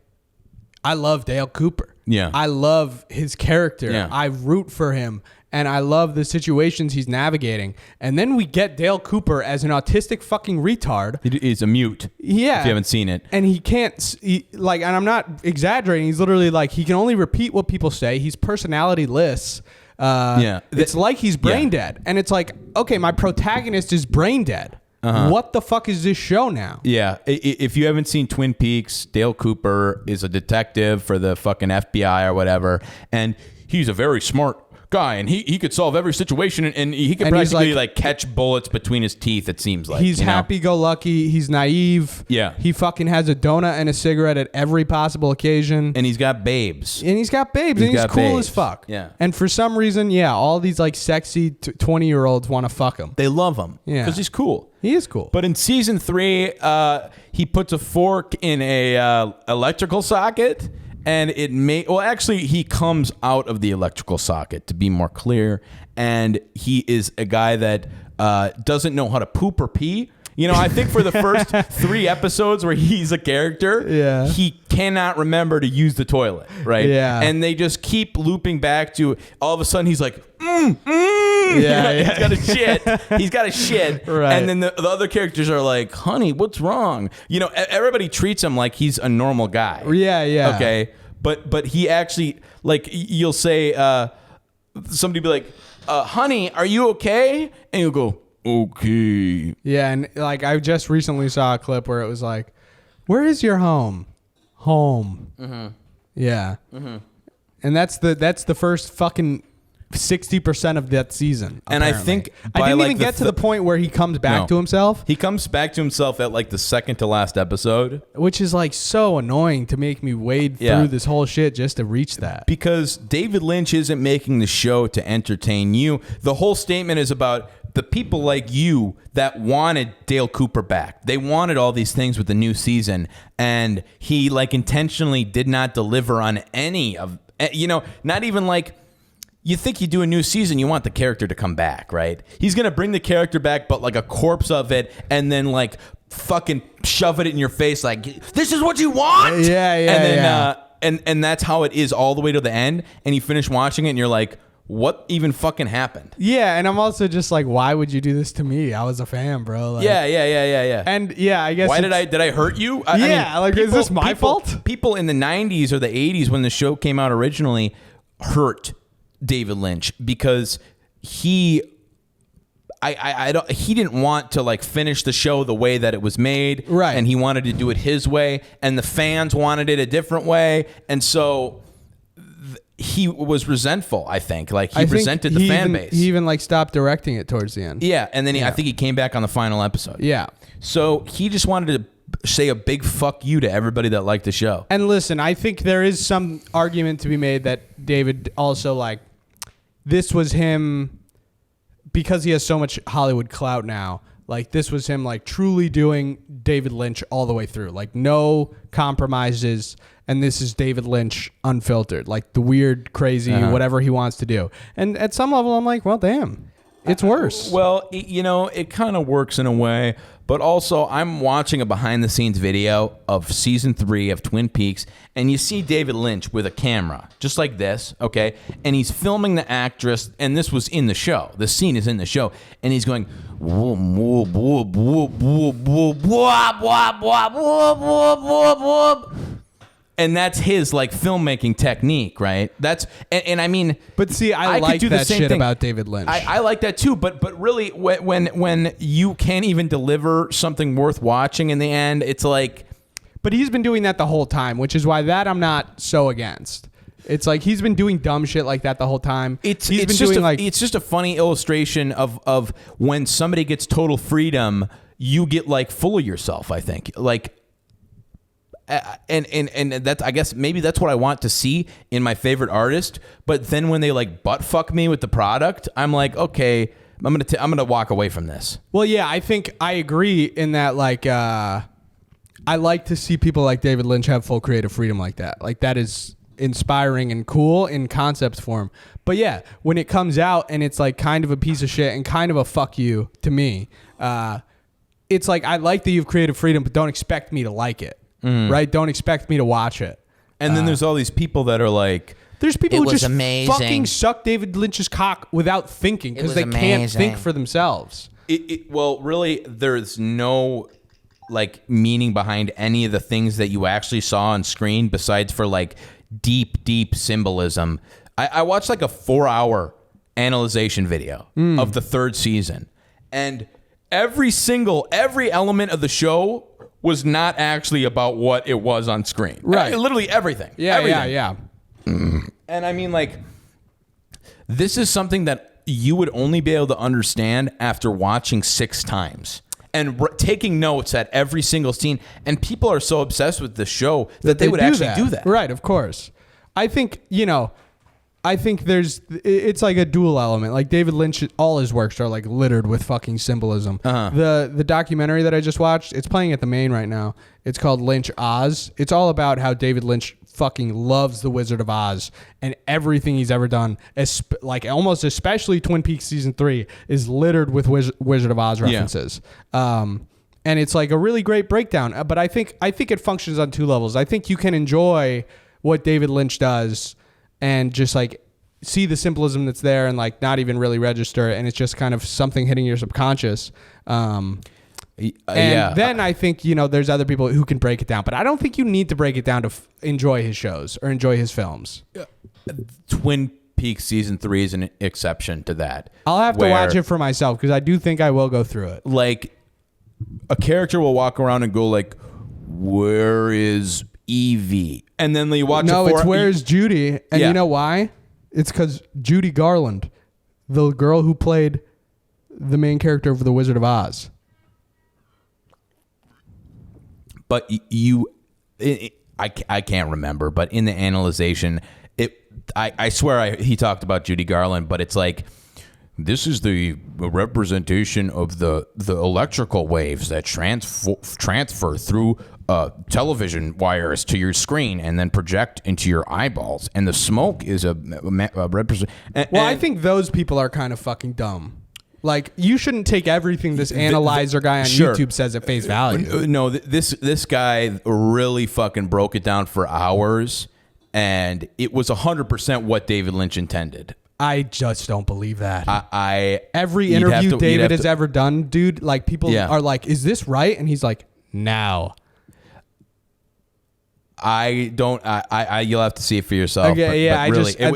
I love Dale Cooper. Yeah. I love his character. Yeah. I root for him. And I love the situations he's navigating. And then we get Dale Cooper as an autistic fucking retard. he's a mute. Yeah. If you haven't seen it. And he can't, and I'm not exaggerating, he's literally like, he can only repeat what people say. He's personality-less. Yeah. It's like he's brain dead. And it's like, okay, my protagonist is brain dead. What the fuck is this show now? Yeah, if you haven't seen Twin Peaks, Dale Cooper is a detective for the fucking FBI or whatever, and he's a very smart guy, and he could solve every situation, and he could And he's practically like- like catch bullets between his teeth. It seems like He's you know? happy-go-lucky. He's naive. Yeah. He fucking has a donut and a cigarette at every possible occasion. and he's got babes. And he's got babes, He's and he's got cool babes. as fuck. Yeah. And for some reason, all these like sexy 20-year-olds want to fuck him. They love him Yeah. because he's cool. He is cool. But in season 3, he puts a fork in a electrical socket, and he comes out of the electrical socket, to be more clear, and he is a guy that doesn't know how to poop or pee. I think for the first 3 episodes where he's a character, he cannot remember to use the toilet, right? Yeah. And they just keep looping back to all of a sudden he's like, Yeah, he's got a shit. He's got a shit. Right. And then the other characters are like, honey, what's wrong? Everybody treats him like he's a normal guy. Yeah. Okay. But he actually, like, you'll say, somebody be like, honey, are you okay? And you'll go, okay. Yeah, and like I just recently saw a clip where it was like, "Where is your home? Home." Mm-hmm. Yeah. Mm-hmm. And that's the first fucking 60% of that season. And I apparently. think I by, didn't like, even get to the the point where he comes back No. to himself, He comes back to himself at like the second to last episode. which is like so annoying to make me wade Yeah. through this whole shit just to reach that. Because David Lynch isn't making the show to entertain you. The whole statement is about the people like you that wanted Dale Cooper back. They wanted all these things with the new season, and he like intentionally did not deliver on any of, not even like, you think you do a new season, you want the character to come back, right? He's going to bring the character back, but like a corpse of it, and then like fucking shove it in your face like, this is what you want? Yeah, And then, and that's how it is all the way to the end, and you finish watching it, and you're like, what even fucking happened? Yeah, and I'm also just like, why would you do this to me? I was a fan, bro. Like, Yeah. And yeah, I guess Why it's- did I hurt you? I Yeah, like, is this my fault? People in the 90s or the 80s when the show came out originally hurt David Lynch because he didn't want to like finish the show the way that it was made, right? And he wanted to do it his way, and the fans wanted it a different way, and so he was resentful. I think like he resented the fan base. He even like stopped directing it towards the end. Yeah, and then I think he came back on the final episode. Yeah. So he just wanted to say a big fuck you to everybody that liked the show. And listen, I think there is some argument to be made that David also like this was him because he has so much Hollywood clout now. Like this was him like truly doing David Lynch all the way through. Like no compromises, and this is David Lynch unfiltered. Like the weird, crazy, whatever he wants to do. And at some level I'm like, well, damn. It's worse. Well, you know, it kind of works in a way, but also I'm watching a behind-the-scenes video of season 3 of Twin Peaks, and you see David Lynch with a camera, just like this, okay? And he's filming the actress, and this was in the show. The scene is in the show, and he's going, whoop, whoop, whoop, whoop, whoop, whoop, whoop, whoop, whoop, whoop, whoop, whoop. And that's his like filmmaking technique, right? That's and I mean, but see, I like that shit about David Lynch. I like that too, but really, when you can't even deliver something worth watching in the end, it's like. But he's been doing that the whole time, which is why that I'm not so against. It's like he's been doing dumb shit like that the whole time. It's just a funny illustration of when somebody gets total freedom, you get like full of yourself. I think like. And that's, I guess maybe that's what I want to see in my favorite artist. But then when they like butt fuck me with the product, I'm like, okay, I'm gonna walk away from this. Well, yeah, I think I agree in that. Like, I like to see people like David Lynch have full creative freedom like that. Like that is inspiring and cool in concept form. But yeah, when it comes out and it's like kind of a piece of shit and kind of a fuck you to me, it's like I like that you have creative freedom, but don't expect me to like it. Right? Don't expect me to watch it. And then there's all these people that are like, there's people who just fucking suck David Lynch's cock without thinking because they can't think for themselves. Well, really, there's no like meaning behind any of the things that you actually saw on screen besides for like deep symbolism. I watched like a 4-hour analyzation video of the 3rd season, and every element of the show was not actually about what it was on screen. Right. Literally everything. Yeah. And I mean, like, this is something that you would only be able to understand after watching 6 times and taking notes at every single scene. And people are so obsessed with the show that they would actually do that. Right, of course. I think, it's like a dual element. Like David Lynch, all his works are like littered with fucking symbolism. The documentary that I just watched, it's playing at the Main right now. It's called Lynch Oz. It's all about how David Lynch fucking loves The Wizard of Oz and everything he's ever done. Like almost especially Twin Peaks season 3 is littered with Wizard of Oz references. Yeah. And it's like a really great breakdown. But I think it functions on 2 levels. I think you can enjoy what David Lynch does and just like see the symbolism that's there and like not even really register it, and it's just kind of something hitting your subconscious. Then I think, there's other people who can break it down, but I don't think you need to break it down to enjoy his shows or enjoy his films. Twin Peaks season 3 is an exception to that. I'll have to watch it for myself because I do think I will go through it. Like a character will walk around and go like, where is Evie? And then you watch it's Where's Judy? And you know why? It's because Judy Garland, the girl who played the main character of The Wizard of Oz. But I can't remember, but in the analyzation, I swear he talked about Judy Garland, but it's like, this is the representation of the electrical waves that transfer through television wires to your screen and then project into your eyeballs. And the smoke is a represent. Well, I think those people are kind of fucking dumb. Like, you shouldn't take everything this analyzer guy on YouTube says at face value. No, this guy really fucking broke it down for hours, and it was 100% what David Lynch intended. I just don't believe that. Every you'd interview have to- David has ever done, dude, like people are like, is this right? And he's like, now. You'll have to see it for yourself. Okay, but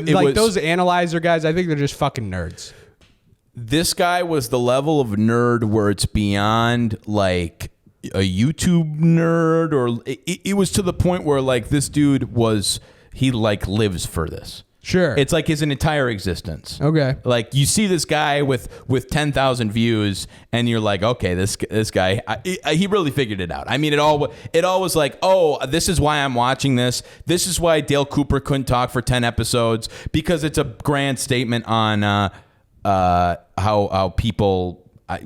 really, those analyzer guys, I think they're just fucking nerds. This guy was the level of nerd where it's beyond like a YouTube nerd, or it was to the point where like this dude he like lives for this. Sure. It's like his entire existence. Okay. Like you see this guy with 10,000 views, and you're like, okay, this guy, he really figured it out. I mean, it all was like, oh, this is why I'm watching this. This is why Dale Cooper couldn't talk for 10 episodes, because it's a grand statement on how people. I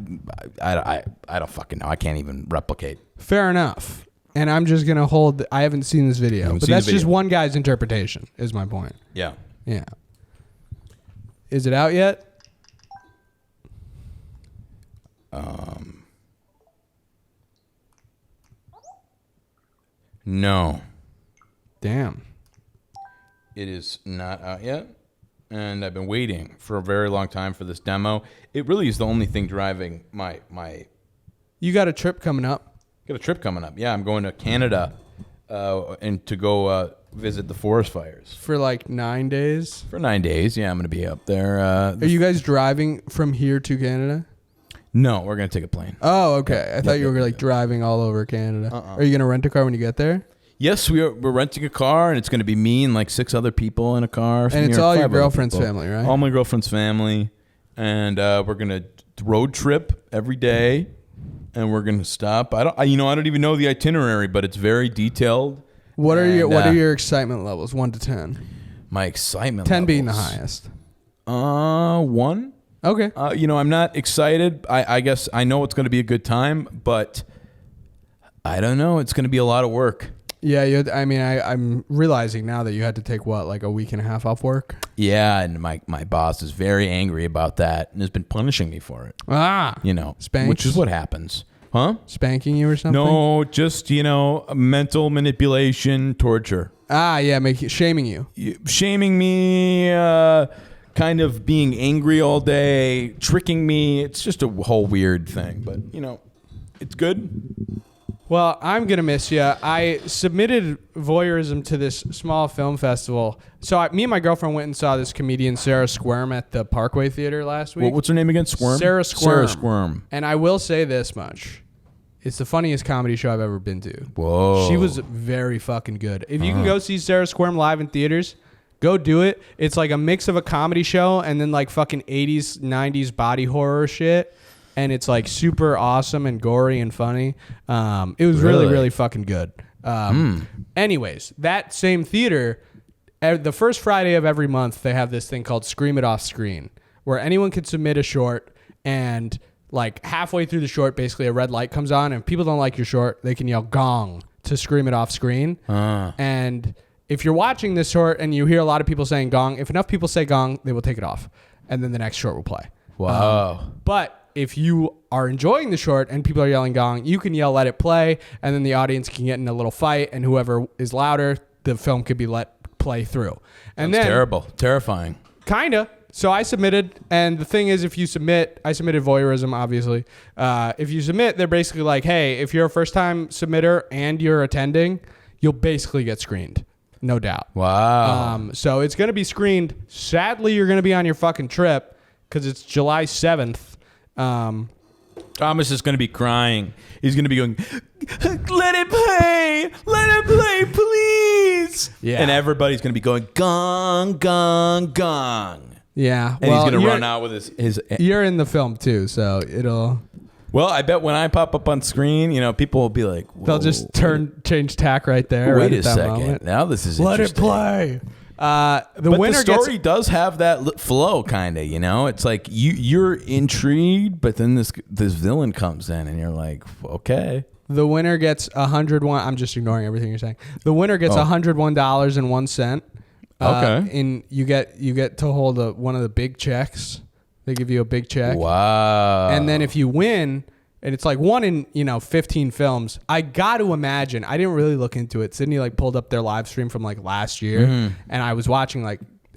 don't fucking know. I can't even replicate. Fair enough. And I'm just gonna hold. I haven't seen this video, but that's just one guy's interpretation. Is my point. Yeah. Yeah. Is it out yet? No. Damn. It is not out yet, and I've been waiting for a very long time for this demo. It really is the only thing driving my. You got a trip coming up. Got a trip coming up. Yeah, I'm going to Canada, and to go visit the forest fires For like 9 days. for 9 days. Yeah, I'm going to be up there. Are you guys driving from here to Canada? No, we're going to take a plane. Oh, okay. I thought you were like driving all over Canada. Are you gonna rent a car when you get there? Yes, we're renting a car, and it's going to be me and like 6 other people in a car. And it's all your girlfriend's family, right? All my girlfriend's family, and we're going to road trip every day, and we're going to stop. I don't even know the itinerary, but it's very detailed. What are your excitement levels? 1 to 10. My excitement 10 being the levels. highest. 1. Okay. I'm not excited. I guess I know it's going to be a good time, but I don't know. It's going to be a lot of work. Yeah, I'm realizing now that you had to take like a week and a half off work. Yeah, and my boss is very angry about that and has been punishing me for it. Spanks? Which is what happens. Huh? Spanking you or something? No, just, mental manipulation, torture. Shaming you. Shaming me, kind of being angry all day, tricking me. It's just a whole weird thing, but, it's good. Well, I'm going to miss you. I submitted voyeurism to this small film festival. So me and my girlfriend went and saw this comedian, Sarah Squirm, at the Parkway Theater last week. What's her name again? Squirm? Sarah Squirm. Sarah Squirm. And I will say this much. It's the funniest comedy show I've ever been to. Whoa. She was very fucking good. If you can go see Sarah Squirm live in theaters, go do it. It's like a mix of a comedy show and then like fucking 80s, 90s body horror shit. And it's like super awesome and gory and funny. It was really, really fucking good. Anyways, that same theater, the first Friday of every month, they have this thing called Scream It Off Screen, where anyone can submit a short, and like halfway through the short, basically a red light comes on, and if people don't like your short, they can yell gong to scream it off screen. And if you're watching this short and you hear a lot of people saying gong, if enough people say gong, they will take it off, and then the next short will play. Wow. But if you are enjoying the short and people are yelling gong, you can yell let it play, and then the audience can get in a little fight, and whoever is louder, the film could be let play through. And That's then terrible. Terrifying. Kinda. So I submitted, and the thing is, if you submit, I submitted voyeurism, obviously. If you submit, they're basically like, hey, if you're a first-time submitter and you're attending, you'll basically get screened. No doubt. Wow. So it's going to be screened. Sadly, you're going to be on your fucking trip because it's July 7th. Thomas is going to be crying. He's going to be going, let it play. Let it play, please. Yeah. And everybody's going to be going, gong, gong, gong. Yeah. And he's going to run out with his... You're in the film, too, so it'll... Well, I bet when I pop up on screen, people will be like, whoa, they'll just change tack right there. Wait right a second. Moment. Now this is Let interesting. it play. The story does have that flow, kind of. It's like you're intrigued, but then this villain comes in, and you're like, okay. The winner gets $101. I'm just ignoring everything you're saying. The winner gets $101.01. Okay. And you get to hold one of the big checks. They give you a big check. Wow. And then if you win, and it's like 1 in 15 films. I got to imagine. I didn't really look into it. Sydney pulled up their live stream from last year, and I was watching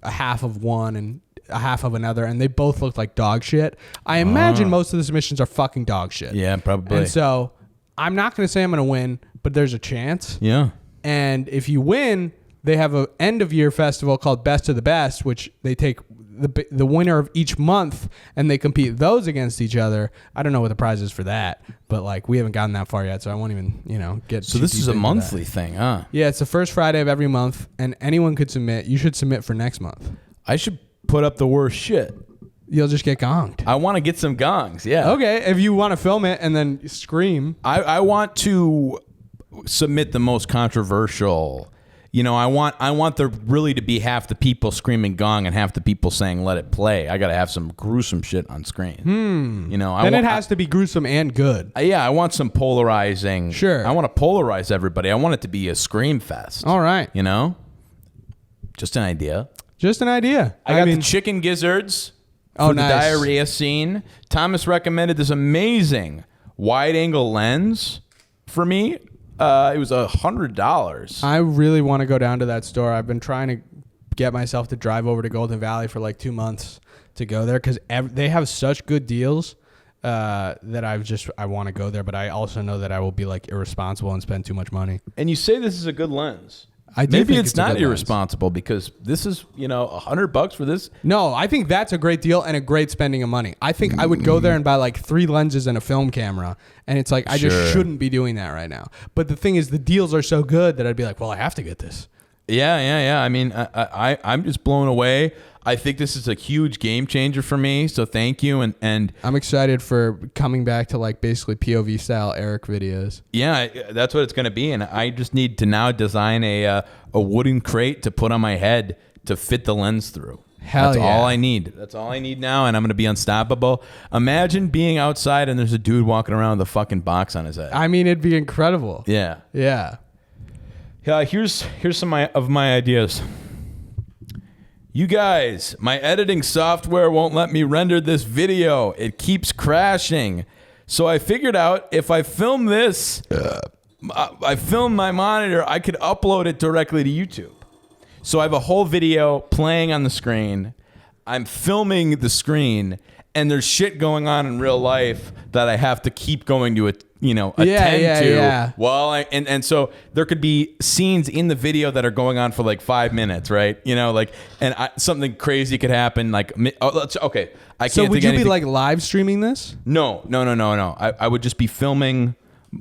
a half of one and a half of another, and they both looked like dog shit. I imagine most of the submissions are fucking dog shit. Yeah, probably. And so I'm not going to say I'm going to win, but there's a chance. Yeah. And if you win, they have an end of year festival called Best of the Best, which they take the winner of each month, and they compete those against each other. I don't know what the prize is for that, but like we haven't gotten that far yet, so I won't even get. So this is a monthly thing, huh? Yeah, it's the first Friday of every month, and anyone could submit. You should submit for next month. I should put up the worst shit. You'll just get gonged. I want to get some gongs. Yeah. Okay, if you want to film it and then scream. I want to submit the most controversial. I want there really to be half the people screaming gong and half the people saying let it play. I got to have some gruesome shit on screen. It has to be gruesome and good. I want some polarizing. Sure. I want to polarize everybody. I want it to be a scream fest. All right. Just an idea. Just an idea. I got the chicken gizzards for the nice. diarrhea scene. Thomas recommended this amazing wide-angle lens for me. It was $100. I really want to go down to that store. I've been trying to get myself to drive over to Golden Valley for like 2 months to go there because they have such good deals that I want to go there. But I also know that I will be like irresponsible and spend too much money. And you say this is a good lens. Maybe it's not irresponsible because this is, $100 for this. No, I think that's a great deal and a great spending of money. I think I would go there and buy like 3 lenses and a film camera. And it's like, I just shouldn't be doing that right now. But the thing is, the deals are so good that I'd be like, well, I have to get this. Yeah. I mean, I'm just blown away. I think this is a huge game changer for me. So thank you. And I'm excited for coming back to like basically POV style Eric videos. Yeah, that's what it's going to be. And I just need to now design a wooden crate to put on my head to fit the lens through. That's all I need. That's all I need now. And I'm going to be unstoppable. Imagine being outside and there's a dude walking around with a fucking box on his head. I mean, it'd be incredible. Yeah. Yeah. Here's some of my ideas. You guys, my editing software won't let me render this video. It keeps crashing. So I figured out if I film this, I film my monitor, I could upload it directly to YouTube. So I have a whole video playing on the screen. I'm filming the screen, and there's shit going on in real life that I have to keep going to attend to. While and so there could be scenes in the video that are going on for like 5 minutes, right? Something crazy could happen. I can't. So would you be like live streaming this? No. I would just be filming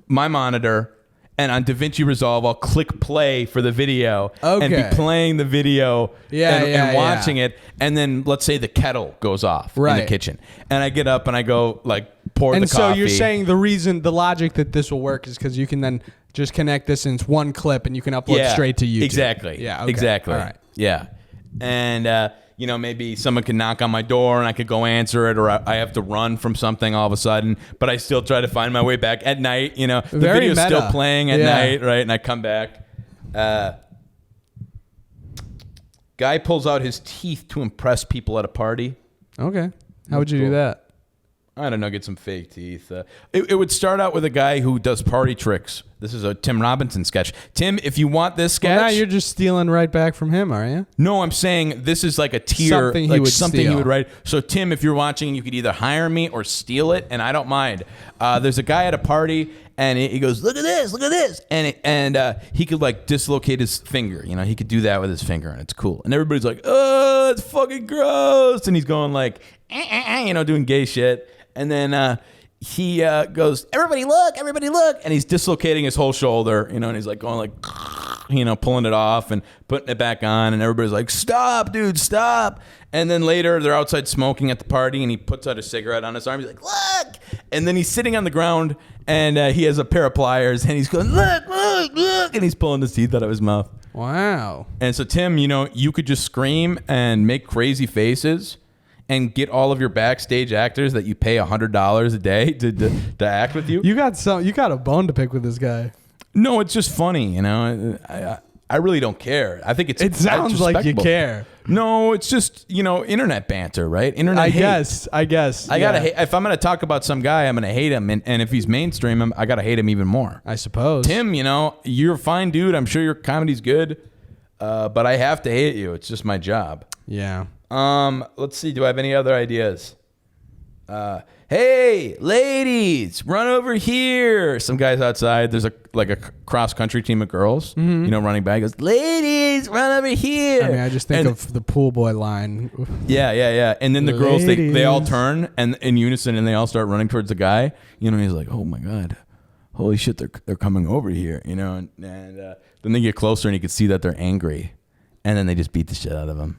my monitor. And on DaVinci Resolve, I'll click play for the video and be playing the video and watching it. And then let's say the kettle goes off in the kitchen. And I get up and I go like pour the coffee. And so you're saying the logic that this will work is because you can then just connect this in one clip and you can upload straight to YouTube. Exactly. Yeah. Okay. Exactly. All right. Yeah. And, maybe someone can knock on my door and I could go answer it, or I have to run from something all of a sudden, but I still try to find my way back at night. The video's meta. still playing at night, right? And I come back. Guy pulls out his teeth to impress people at a party. Okay. How would you do that? I don't know, get some fake teeth. It would start out with a guy who does party tricks. This is a Tim Robinson sketch. Tim, if you want this sketch... Well, now you're just stealing right back from him, are you? No, I'm saying this is like a tier. Something he would write. So, Tim, if you're watching, you could either hire me or steal it, and I don't mind. There's a guy at a party, and he goes, look at this. And he could like dislocate his finger. He could do that with his finger, and it's cool. And everybody's like, oh, it's fucking gross. And he's going like, doing gay shit. And then he goes, everybody look, and he's dislocating his whole shoulder, and he's like going like, pulling it off and putting it back on, and everybody's like, stop, dude, stop. And then later they're outside smoking at the party, and he puts out a cigarette on his arm. He's like, look, and then he's sitting on the ground, and he has a pair of pliers, and he's going, look, and he's pulling his teeth out of his mouth. Wow. And so Tim, you could just scream and make crazy faces and get all of your backstage actors that you pay $100 a day to act with you. You got a bone to pick with this guy. No, it's just funny, I really don't care. I think it sounds like you care. No, it's just internet banter, right? Internet hate. I guess. I gotta hate. If I'm gonna talk about some guy, I'm gonna hate him, and if he's mainstream, I gotta hate him even more. I suppose. Tim, you're a fine dude. I'm sure your comedy's good, but I have to hate you. It's just my job. Yeah. Let's see. Do I have any other ideas? hey, ladies, run over here. Some guys outside. There's a cross country team of girls, running back. He goes, ladies, run over here. I mean, I just think of the pool boy line. Yeah. And then the girls, they all turn and in unison, and they all start running towards the guy. And he's like, oh my god, holy shit, they're coming over here. And then they get closer, and you can see that they're angry, and then they just beat the shit out of him.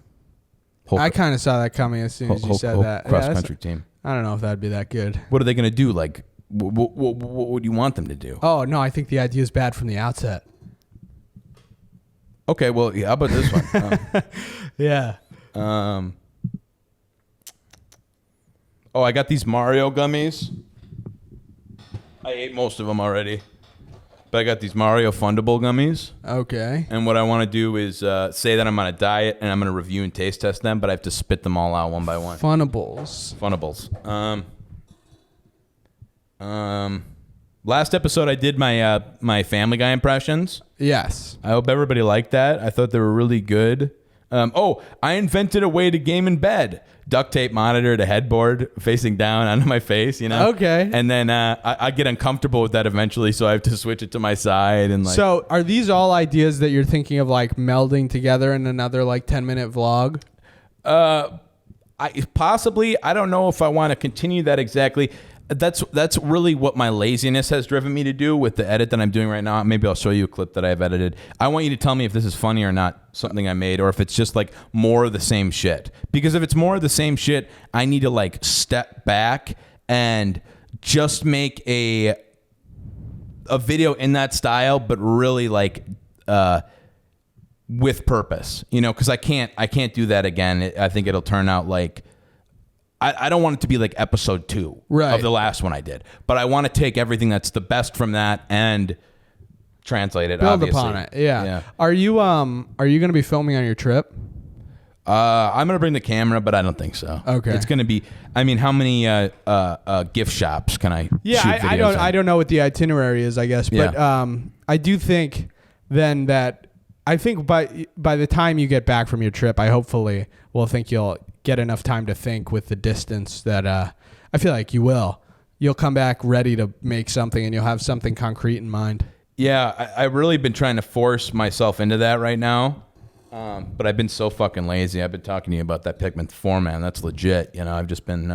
I kind of saw that coming as soon as you said that. Cross country team. I don't know if that'd be that good. What are they going to do? Like, what would you want them to do? Oh, no, I think the idea is bad from the outset. Okay, well, how about this one? Yeah. I got these Mario gummies. I ate most of them already. But I got these Mario Fundable gummies. Okay. And what I want to do is say that I'm on a diet, and I'm going to review and taste test them, but I have to spit them all out one by one. Funnables. Last episode, I did my Family Guy impressions. Yes. I hope everybody liked that. I thought they were really good. I invented a way to game in bed. Duct tape monitor to headboard facing down onto my face, Okay. And then I get uncomfortable with that eventually, so I have to switch it to my side. And So are these all ideas that you're thinking of like melding together in another like 10-minute vlog? I don't know if I want to continue that exactly. That's really what my laziness has driven me to do with the edit that I'm doing right now. Maybe I'll show you a clip that I've edited. I want you to tell me if this is funny or not, something I made, or if it's just like more of the same shit. Because if it's more of the same shit, I need to like step back and just make a video in that style, but really like with purpose, because I can't do that again. I think it'll turn out like, I don't want it to be like episode 2 of the last one I did, but I want to take everything that's the best from that and translate it. Build obviously. upon it. Yeah. Are you going to be filming on your trip? I'm going to bring the camera, but I don't think so. Okay. It's going to be, how many gift shops can I shoot videos I don't know what the itinerary is, I guess, but I do think then that I think by the time you get back from your trip, I hopefully will think you'll get enough time to think with the distance that I feel like you will. You'll come back ready to make something, and you'll have something concrete in mind. Yeah, I've really been trying to force myself into that right now, but I've been so fucking lazy. I've been talking to you about that Pikmin 4, man. That's legit. I've just been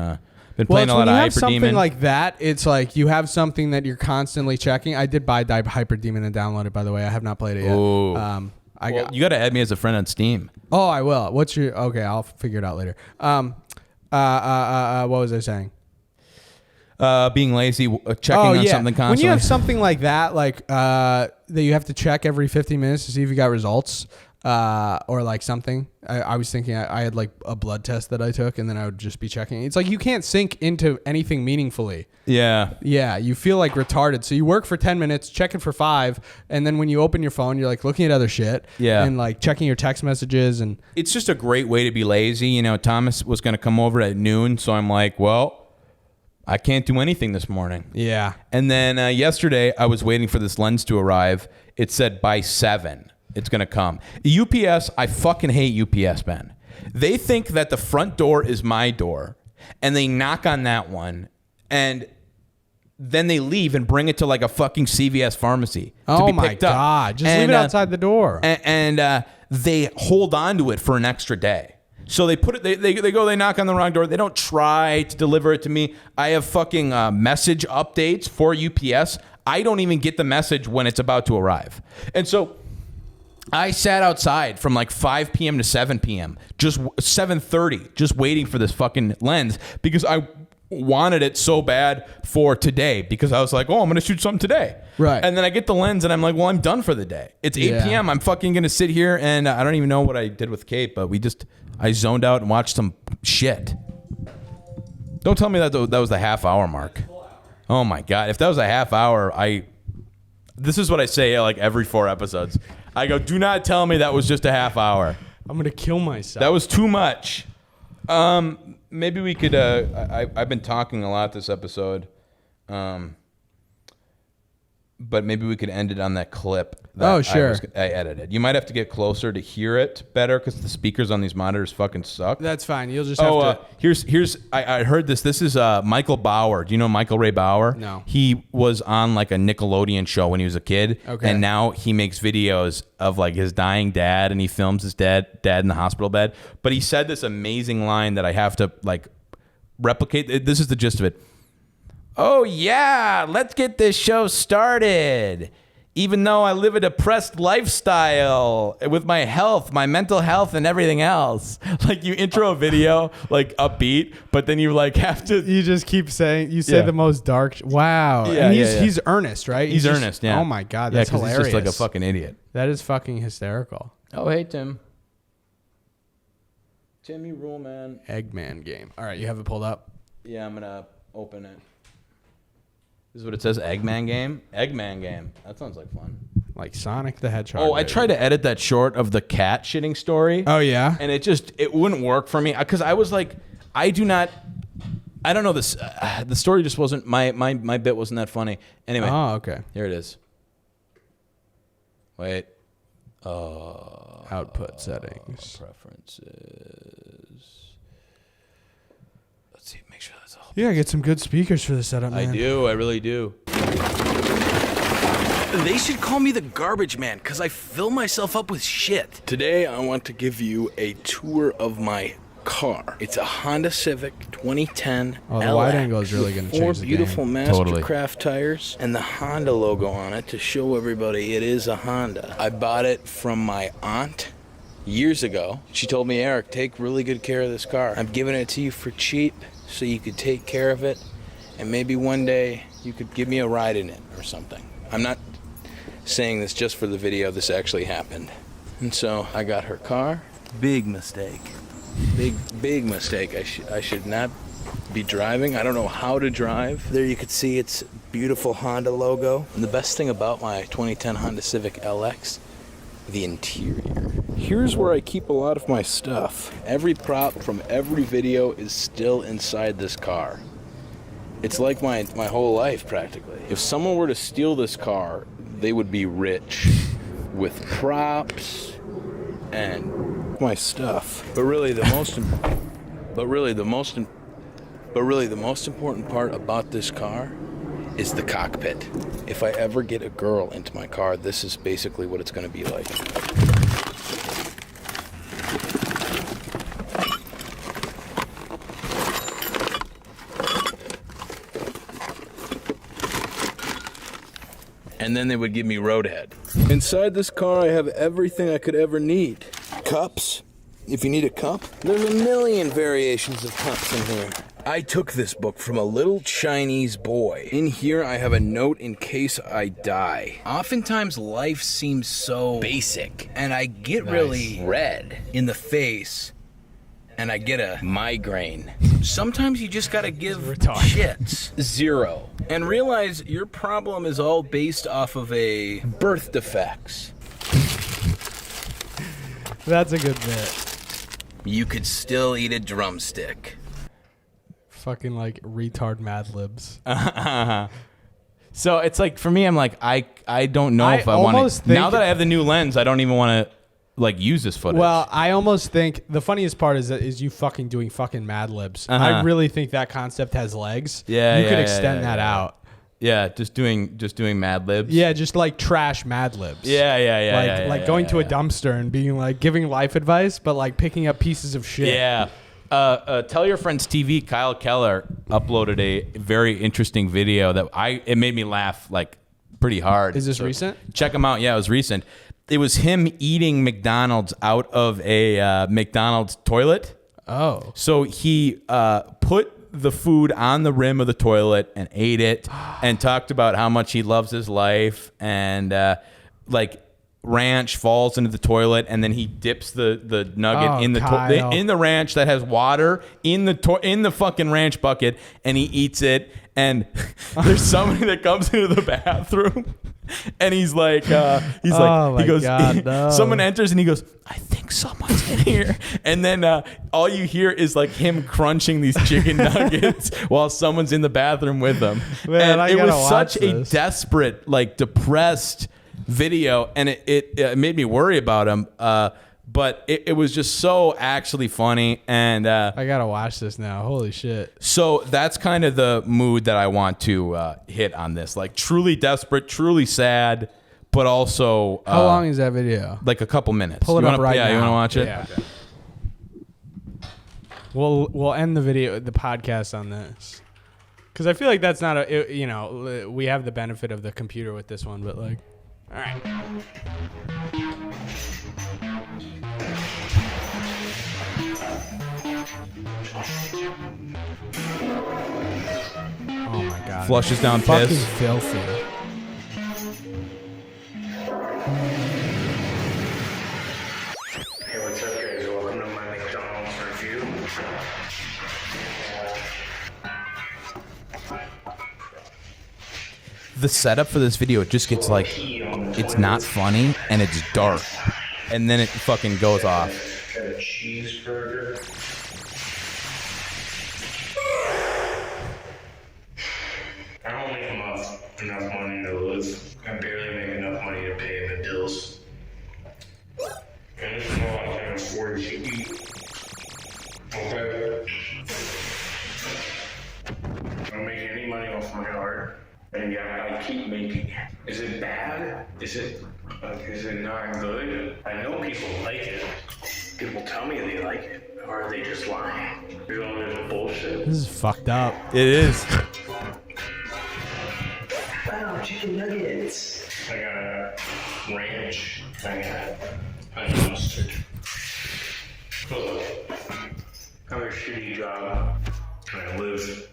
playing a lot of Hyper Demon. Something like that, it's like you have something that you're constantly checking. I did buy Hyper Demon and download it, by the way. I have not played it yet. Ooh. You got to add me as a friend on Steam. Oh, I will. Okay, I'll figure it out later. What was I saying? Being lazy, checking on something constantly. When you have something like that, that you have to check every 15 minutes to see if you got results, or like something. I was thinking I had like a blood test that I took, and then I would just be checking. It's like you can't sink into anything meaningfully. Yeah. Yeah, you feel like retarded. So you work for 10 minutes, check it for 5, and then when you open your phone, you're like looking at other shit. Yeah. And like checking your text messages. And it's just a great way to be lazy. Thomas was going to come over at noon, so I'm like, well, I can't do anything this morning. Yeah. And then yesterday, I was waiting for this lens to arrive. It said by 7. It's going to come. UPS, I fucking hate UPS, Ben. They think that the front door is my door, and they knock on that one, and then they leave and bring it to like a fucking CVS pharmacy to be picked up. Oh, my God. Just leave it outside the door. And they hold on to it for an extra day. So they put it, they knock on the wrong door. They don't try to deliver it to me. I have fucking message updates for UPS. I don't even get the message when it's about to arrive. And so I sat outside from like 5 p.m. to 7 p.m., just 7:30, just waiting for this fucking lens because I wanted it so bad for today because I was like, oh, I'm going to shoot something today. Right. And then I get the lens and I'm like, well, I'm done for the day. It's 8 p.m. I'm fucking going to sit here and I don't even know what I did with Kate, but I zoned out and watched some shit. Don't tell me that was the half hour mark. Oh my God. If that was a half hour, this is what I say like every 4 episodes. I go, do not tell me that was just a half hour. I'm going to kill myself. That was too much. Maybe we could, I've been talking a lot this episode. but maybe we could end it on that clip. That sure. I edited. You might have to get closer to hear it better because the speakers on these monitors fucking suck. That's fine. You'll just have to. Here's. I heard this. This is Michael Bauer. Do you know Michael Ray Bauer? No. He was on like a Nickelodeon show when he was a kid. Okay. And now he makes videos of like his dying dad, and he films his dad in the hospital bed. But he said this amazing line that I have to like replicate. This is the gist of it. Oh yeah, let's get this show started. Even though I live a depressed lifestyle with my health, my mental health, and everything else. Like you intro a video like upbeat, but then you like have to. You just keep saying. You say the most dark. Wow. Yeah, and yeah. he's earnest, right? He's earnest. Yeah. Oh my god, that's hilarious. He's just like a fucking idiot. That is fucking hysterical. Oh hey Tim. Tim, you rule, man. Eggman game. All right, you have it pulled up. Yeah, I'm gonna open it. This is what it says, Eggman game? Eggman game. That sounds like fun. Like Sonic the Hedgehog. Oh, I tried to edit that short of the cat shitting story. Oh, yeah? And it wouldn't work for me. Because I was like, I don't know this. The story just wasn't, my bit wasn't that funny. Anyway. Oh, okay. Here it is. Wait. Output settings. Preferences. Let's see, make sure that's all. Yeah, get some good speakers for the setup, man. I do. I really do. They should call me the garbage man because I fill myself up with shit. Today, I want to give you a tour of my car. It's a Honda Civic 2010 Oh, the LX wide angle is really going to change the game. 4 beautiful Mastercraft tires and the Honda logo on it to show everybody it is a Honda. I bought it from my aunt years ago. She told me, Eric, take really good care of this car. I'm giving it to you for cheap so you could take care of it, and maybe one day you could give me a ride in it or something. I'm not saying this just for the video. This actually happened. And so I got her car. Big mistake. Big mistake. I should not be driving. I don't know how to drive. There you could see its beautiful Honda logo. And the best thing about my 2010 Honda Civic LX, the interior. Here's where I keep a lot of my stuff. Every prop from every video is still inside this car. It's like my whole life, practically. If someone were to steal this car, they would be rich with props and my stuff. But really the most important part about this car is the cockpit. If I ever get a girl into my car, this is basically what it's going to be like. And then they would give me roadhead. Inside this car, I have everything I could ever need. Cups. If you need a cup, there's a million variations of cups in here. I took this book from a little Chinese boy. In here, I have a note in case I die. Oftentimes, life seems so basic, and I get really red in the face, and I get a migraine. Sometimes you just gotta give shits 0 and realize your problem is all based off of a birth defects. That's a good bit. You could still eat a drumstick. Fucking like retard Mad Libs. So it's like, for me, I'm like, I don't know if I want to. Now that I have the new lens, I don't even want to like use this footage. Well, I almost think the funniest part is you fucking doing fucking Mad Libs. I really think that concept has legs. Yeah, you could extend that out. Yeah, just doing Mad Libs. Yeah, just like trash Mad Libs. Yeah. Like going to a dumpster and being like giving life advice, but like picking up pieces of shit. Yeah. Tell Your Friends TV, Kyle Keller uploaded a very interesting video that it made me laugh like pretty hard. Is this recent? Check him out. Yeah, it was recent. It was him eating McDonald's out of a McDonald's toilet. Oh. So he put the food on the rim of the toilet and ate it and talked about how much he loves his life, and like ranch falls into the toilet, and then he dips the nugget in the in the ranch that has water in the fucking ranch bucket, and he eats it. And there's somebody that comes into the bathroom And he's like, he goes, God, no. someone enters and he goes, I think someone's in here. And then all you hear is like him crunching these chicken nuggets while someone's in the bathroom with him. Man, and it was such a this. desperate, like depressed video, and it made me worry about him. But it was just so actually funny, and I gotta watch this now. Holy shit! So that's kind of the mood that I want to hit on this, like truly desperate, truly sad, but also How long is that video? like a couple minutes. Pull it You up wanna, right now. Yeah, you want to watch it? Yeah. Okay. We'll end the podcast on this, because I feel like that's not we have the benefit of the computer with this one, but like, all right. Oh my god. Flushes down Fucking piss. filthy. Hey, what's up, guys? Welcome to my McDonald's review. The setup for this video, it just gets like, it's not funny and it's dark, and then it fucking goes off. Got a cheeseburger. I don't make enough money to live. I barely make enough money to pay the bills. And it's not like I can afford to eat. Okay? I don't make any money off my art. And yeah, I keep making it. Is it bad? Is it not good? I know people like it. People tell me they like it. Or are they just lying? You know, there's bullshit. This is fucked up. It is. Wow, chicken nuggets. I got a ranch. I got honey mustard. Look, I have a shitty job. And I live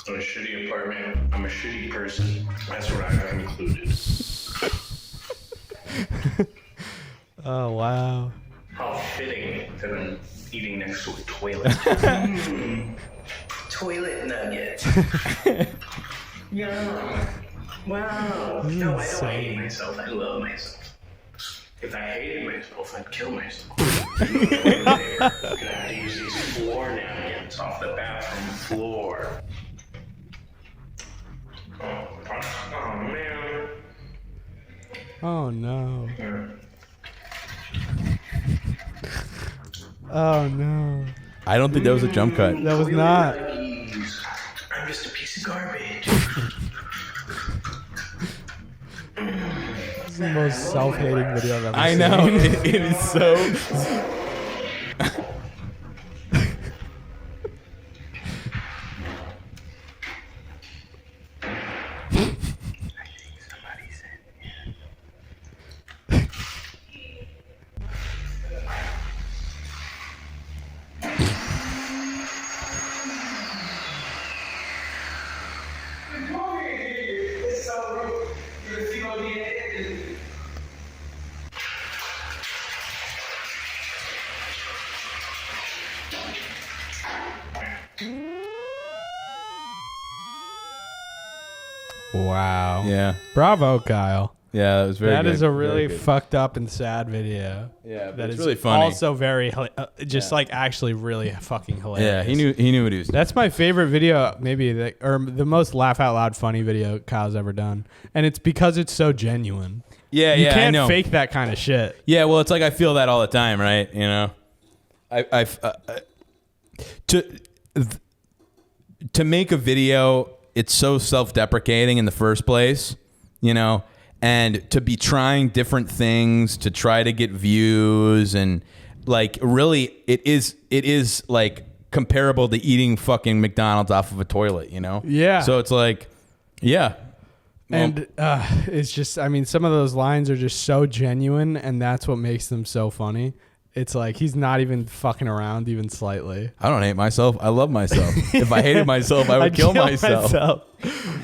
in a shitty apartment. I'm a shitty person. That's what I've concluded. Oh wow. How fitting that I'm eating next to a toilet. Toilet nugget. Yeah. Wow. No, I don't hate myself. I love myself. If I hated myself, I'd kill myself. I'm gonna have to use these floor napkins off the bathroom floor. Oh man. Oh no. Yeah. Oh no. I don't think that was a jump cut. That was not. I'm just a piece of garbage. This is the most self-hating video I've ever I seen. know. It is so. Wow. Yeah. Bravo, Kyle. Yeah, that was very That good. is a Very really good. fucked up and sad video. Yeah, but That it's is really funny. Also very, like actually really fucking hilarious. Yeah, he knew what he was doing. That's my favorite video, maybe, or the most laugh out loud funny video Kyle's ever done, and it's because it's so genuine. Yeah, You yeah, I can't know. fake that kind of shit. Yeah, well, it's like I feel that all the time, right? You know, to make a video, it's so self-deprecating in the first place, you know, and to be trying different things to try to get views, and like really, it is like comparable to eating fucking McDonald's off of a toilet, you know? Yeah. So it's like, yeah. And it's just, I mean, some of those lines are just so genuine, and that's what makes them so funny. It's like he's not even fucking around even slightly. I don't hate myself. I love myself. If I hated myself, I would I'd kill myself.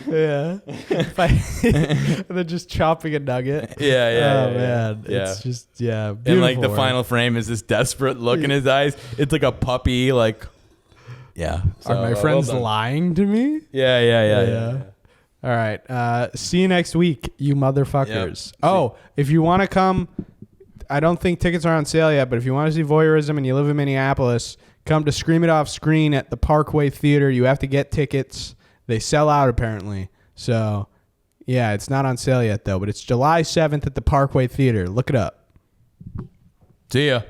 Yeah. And then just chopping a nugget. Yeah. Oh, man. Yeah. It's just, yeah. And like the beautiful final frame is this desperate look in his eyes. It's like a puppy, like, yeah. Are my friends well done. lying to me? Yeah. All right. See you next week, you motherfuckers. Oh, if you want to come, I don't think tickets are on sale yet, but if you want to see voyeurism and you live in Minneapolis, come to Scream It Off Screen at the Parkway Theater. You have to get tickets. They sell out apparently. So, yeah, it's not on sale yet though, but it's July 7th at the Parkway Theater. Look it up. See ya.